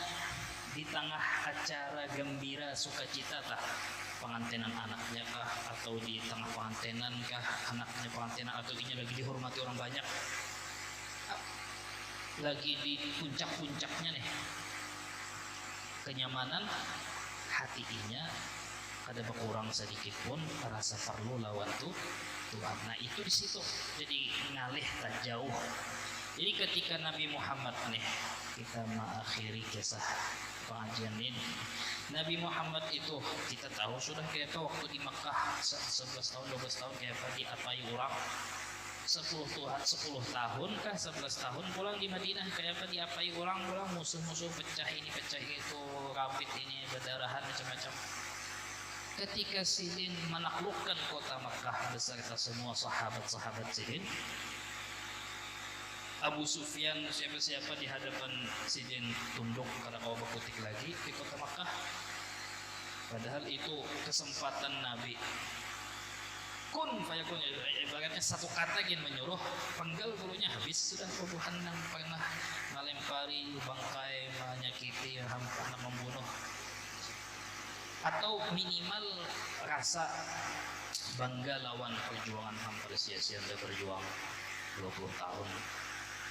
di tengah acara gembira sukacita tah, pengantinan anaknya kah, atau di tengah pengantinan kah, anaknya pengantinan, atau inya lagi dihormati orang banyak, lagi di puncak-puncaknya nih kenyamanan, hatinya kada berkurang sedikit pun rasa perlu lawan Tuhan. Nah itu di situ jadi ngalih tak jauh. Jadi ketika Nabi Muhammad nih, kita mengakhiri kisah pengajian ini, Nabi Muhammad itu kita tahu sudah kayak apa waktu di Makkah 11 tahun 12 tahun kayak apa diapai orang, 10 tahun kah 11 tahun pulang di Madinah kayak apa diapai orang musuh-musuh pecah ini pecah itu, kabit ini berdarahan macam-macam. Ketika Sidin menaklukkan kota Makkah beserta semua sahabat-sahabat Sidin, Abu Sufyan siapa-siapa di hadapan Sidin tunduk karena kau berkutik lagi di kota Makkah. Padahal itu kesempatan Nabi. Kun fayakun, ibaratnya satu kata ingin menyuruh, penggal bulunya habis sudah. Pembuhan yang pernah melempari bangkai, menyakiti, hampir membunuh, atau minimal rasa bangga lawan perjuangan hampir sia-sia udah berjuang 20 tahun,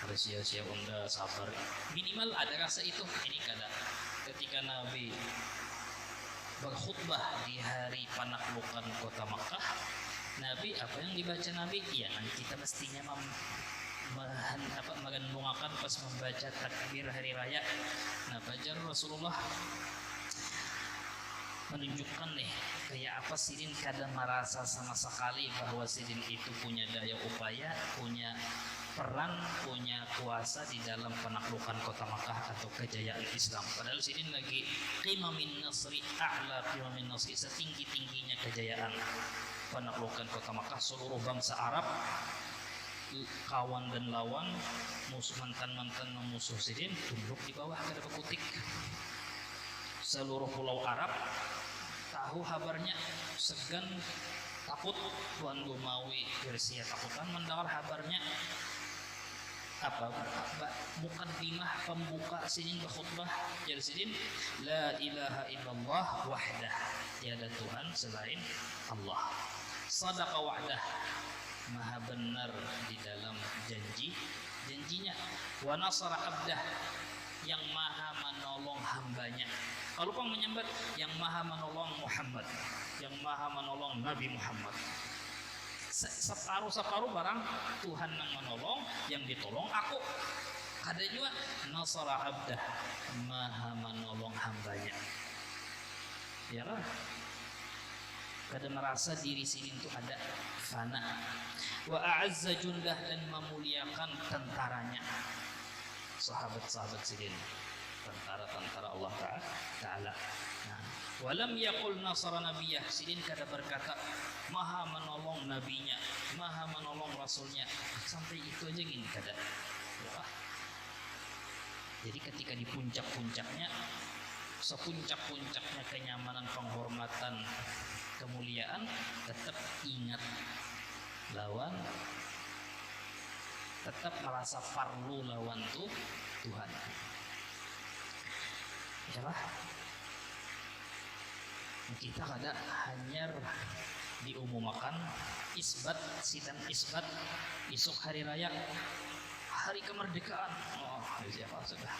pada sia-sia udah sabar, minimal ada rasa itu. Ini ketika Nabi berkhutbah di hari penaklukan kota Makkah, Nabi apa yang dibaca Nabi? Ya, kita mestinya merenungkan pas membaca takbir hari raya. Nah, baca Rasulullah menunjukkan nih kayak apa Sidin kadang merasa sama sekali bahwa Sidin itu punya daya upaya, punya peran, punya kuasa di dalam penaklukan kota Makkah atau kejayaan Islam. Padahal Sidin lagi qimamin nasri, a'la qimamin nasri, setinggi-tingginya kejayaan penaklukan kota Makkah. Seluruh bangsa Arab, kawan dan lawan, musuh, mantan-mantan musuh Sidin tunduk di bawah kada berkutik. Seluruh pulau Arab tahu kabarnya, segan takut. Tuan Romawi Persia takutan mendengar kabarnya. Apa mukaddimah pembuka Sidin berkhutbah jadi Sidin, la ilaha illallah wahdah, tiada Tuhan selain Allah. Sadaqa wa'dah, maha benar di dalam janjinya. Wa nasara abdah, yang maha menolong hambanya. Kalau pun menyambat yang maha menolong Muhammad, yang maha menolong Nabi Muhammad. Separuh barang Tuhan yang menolong, yang ditolong aku. Ada juga nasara abdah, maha menolong hambanya. Ya lah. Kada merasa diri Sidin itu ada fana. Wa a'azza jundah, dan memuliakan tentaranya. Sahabat-sahabat Sidin, tentara-tentara Allah Ta'ala. Nah, walam yaqul nasara nabiyah, Sidin kada berkata maha menolong nabinya, maha menolong rasulnya. Sampai itu aja gini kada. Ya. Jadi ketika di puncak-puncaknya, sepuncak-puncaknya kenyamanan, penghormatan, kemuliaan, tetap ingat lawan, tetap merasa parlu lawan Tuhan. Ya, kita kada hanya diumumkan isbat, sidang isbat esok hari raya, hari kemerdekaan. Oh, siapa sudah?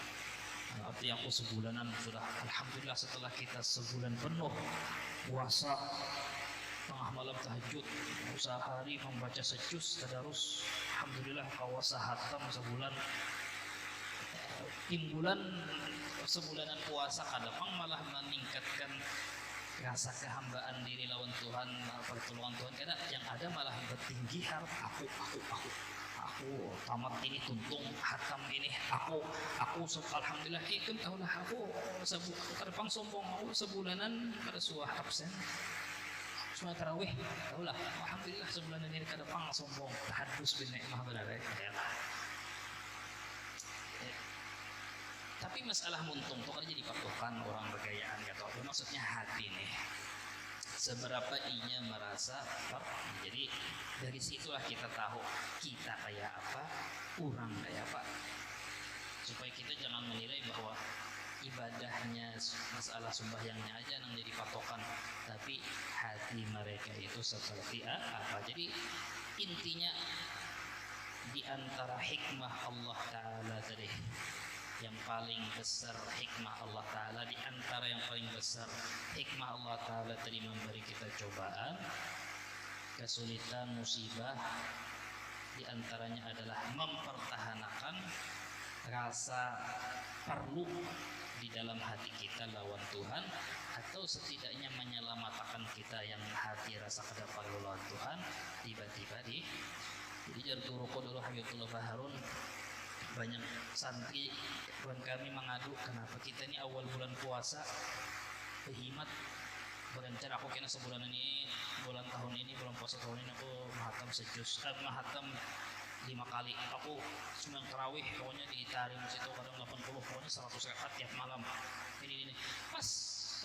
Arti aku sebulanan sudah, alhamdulillah, setelah kita sebulan penuh puasa, tengah malam tahajud, sehari membaca secus tadarus, alhamdulillah kawasa hatam sebulan. Timbulan sebulanan puasa kadang malah meningkatkan rasa kehambaan diri lawan Tuhan, pertolongan Tuhan. Karena yang ada malah bertinggi harap aku tamat ini tuntung hatam ini aku alhamdulillah ikut tahulah aku terpang sombong mau sebulanan pada suah absen semua tarawih tahulah alhamdulillah sebulanan ini kada pang sombong tahadus bin nikmah benar ya. Tapi masalah muntung tuh kan jadi patokan orang bergayaan kata apa maksudnya hati nih, seberapa inya merasa jadi dari situlah kita tahu kita kayak apa, orang kayak apa, supaya kita jangan menilai bahwa ibadahnya, masalah sembahyangnya aja yang jadi patokan, tapi hati mereka itu seperti apa. Jadi intinya di antara hikmah Allah Ta'ala tadi, yang paling besar hikmah Allah Ta'ala, di antara yang paling besar hikmah Allah Ta'ala tadi memberi kita cobaan, kesulitan, musibah, di antaranya adalah mempertahankan rasa perlu di dalam hati kita lawan Tuhan, atau setidaknya menyelamatkan kita yang hati rasa kada perlu lawan Tuhan tiba-tiba jadi jartu rokok dulu Habibullah Harun banyak santri kawan kami mengadu, kenapa kita ini awal bulan puasa berhimat berencana aku kena sebulan ini, bulan tahun ini, bulan puasa tahun ini aku mahatam mahatam 5 kali, aku sembilan tarawih pokoknya ditarik di situ, kadang 80, pokoknya 100 rakaat tiap malam. Ini pas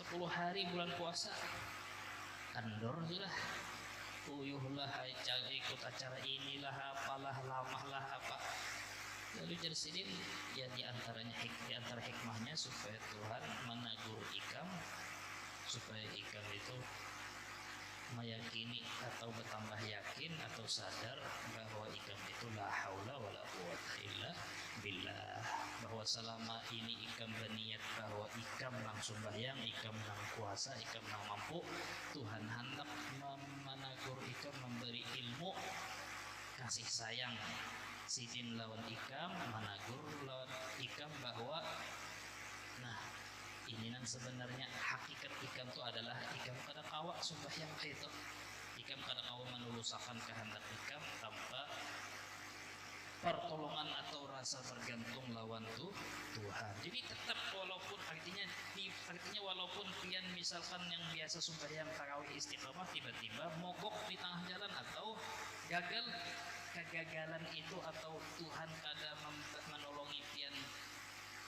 10 hari bulan puasa kendor sudah, uyuhlah ikut acara inilah apalah lamahlah apa. Lalu jadi sidin ya di antara hikmahnya supaya Tuhan menegur ikam, supaya ikam itu meyakini atau bertambah yakin atau sadar bahwa ikam itu la haula wala quwata illa billah, bahwa selama ini ikam berniat bahwa ikam langsung sembahyang, ikam nang kuasa, ikam nang mampu, Tuhan hendak menegur ikam, memberi ilmu kasih sayang sidin lawan ikam, menegur lawan ikam bahwa nah ini nang sebenarnya hakikat ikam itu adalah ikam kada kawa sembahyang itu, ikam kada kawa menulusakan kehendak ikam tanpa pertolongan atau rasa bergantung lawan Tuhan. Jadi tetap walaupun artinya walaupun pian misalkan yang biasa sembahyang tarawih istiqamah tiba-tiba mogok di tengah jalan atau gagal, kegagalan itu atau Tuhan kada menolongi pian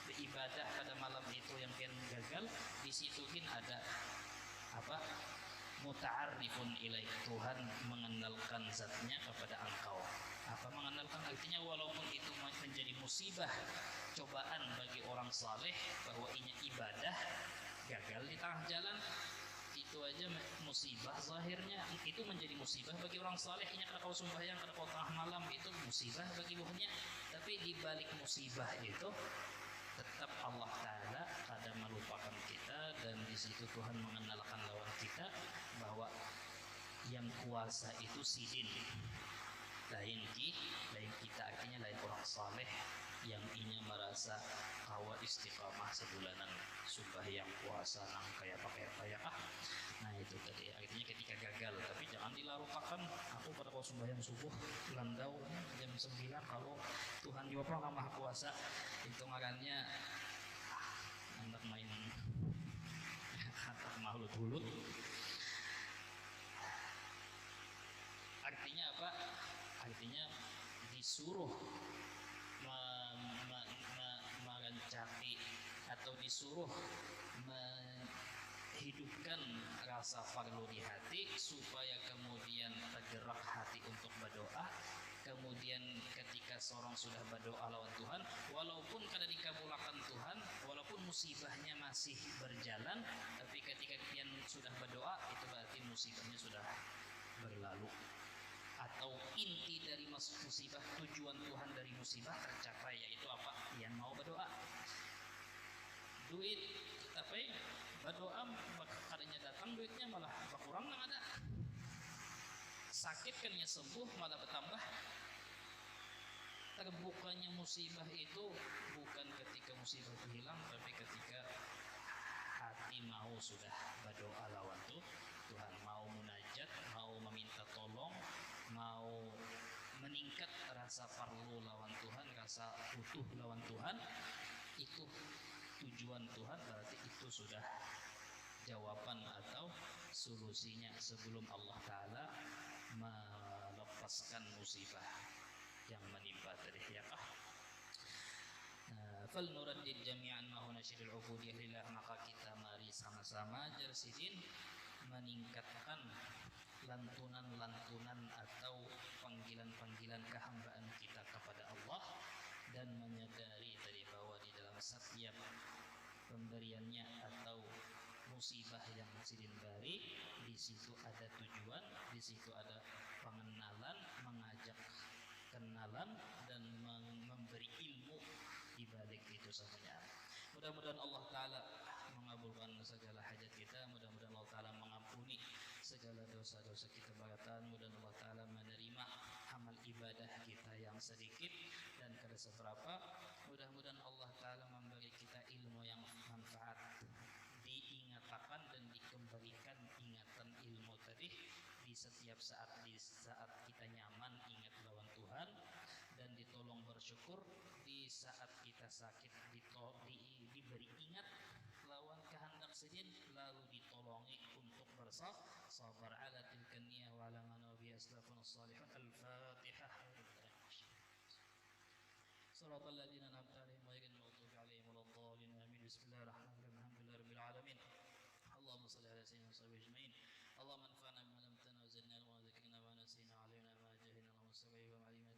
beribadah pada malam itu yang pian gagal, di situin ada apa? Muta'arrifun ilaik, Tuhan mengenalkan zatnya kepada engkau. Apa mengenalkan? Artinya walaupun itu menjadi musibah, cobaan bagi orang saleh bahwa ini ibadah gagal di tengah jalan, itu aja musibah zahirnya, itu menjadi musibah bagi orang saleh. Ini kalau kau sembahyang, kalau kau tengah malam itu musibah bagi buahnya. Tapi di balik musibah itu tetap Allah Ta'ala ada melupakan kita, dan di situ Tuhan mengenalkan lawan kita bahwa yang kuasa itu sidin, lain kita, artinya lain orang saleh yang ingin merasa kawa istiqamah sebulanan sembahyang puasa nang kayak pakai ya kah. Nah itu tadi artinya ketika gagal, tapi jangan dilarukakan. Aku pada kau sembahyang subuh landau jam 9, kalau Tuhan juga nggak maha kuasa, hitungannya hendak main kata mahulut-hulut. Artinya apa? Artinya disuruh merencati atau disuruh menghidupkan rasa farlu di hati supaya kemudian tergerak hati untuk berdoa. Kemudian ketika seorang sudah berdoa lawan Tuhan, walaupun kada dikabulkan Tuhan, walaupun musibahnya masih berjalan, tapi ketika kalian sudah berdoa itu berarti musibahnya sudah berlalu, atau inti dari musibah, tujuan Tuhan dari musibah tercapai, yaitu apa? Yang mau berdoa. Duit tapi berdoa kadanya datang, duitnya malah berkurang, nggak ada. Sakit kan ya sembuh malah bertambah. Terbukanya musibah itu bukan ketika musibah itu hilang, tapi ketika hati mau sudah berdoa lawan Tuhan, mau munajat, mau meminta tolong, mau meningkat rasa perlu lawan Tuhan, rasa butuh lawan Tuhan, itu tujuan Tuhan, berarti itu sudah jawaban atau solusinya sebelum Allah Ta'ala melepaskan musibah yang menimpa tadi, ya kah? Fal nuraddid jami'an ma huna syirul ubudiyah lillah, maka kita mari sama-sama jarsidin meningkatkan lantunan-lantunan atau panggilan-panggilan kehambaan kita kepada Allah, dan menyadari tadi bahwa di dalam setiap pemberiannya atau musibah yang sidin bari, di situ ada tujuan, di situ ada pengenalan, mengajak kenalan, dan memberi ilmu di balik itu semuanya. Mudah-mudahan Allah Ta'ala mengabulkan segala hajat kita, mudah-mudahan Allah Ta'ala mengampuni segala dosa-dosa kita baratan, mudah-mudahan Allah Ta'ala menerima amal ibadah kita yang sedikit dan kada seberapa, mudah-mudahan Allah Ta'ala memberi kita ilmu yang manfaat, diingatkan dan dikembalikan ingatan ilmu tadi di setiap saat, di saat kita nyaman ingat lawan Tuhan, dan ditolong bersyukur di saat kita sakit diberi ingat lawan kehendak sedin, lalu ditolongi untuk bersabar ala tilkan niyah wa ala ma nabi aslafun salihun. Al-Fatihah. صراط الذين أنعمت عليهم غير المغضوب عليهم ولا الضالين آمين. بسم الله الرحمن الرحيم الحمد لله رب العالمين. اللهم صل على سيدنا وصحبه اجمعين. اللهم انفعنا بما علمتنا وزدنا علما وذكرنا ما نسينا علمنا ما جهلنا اللهم صل وسلم على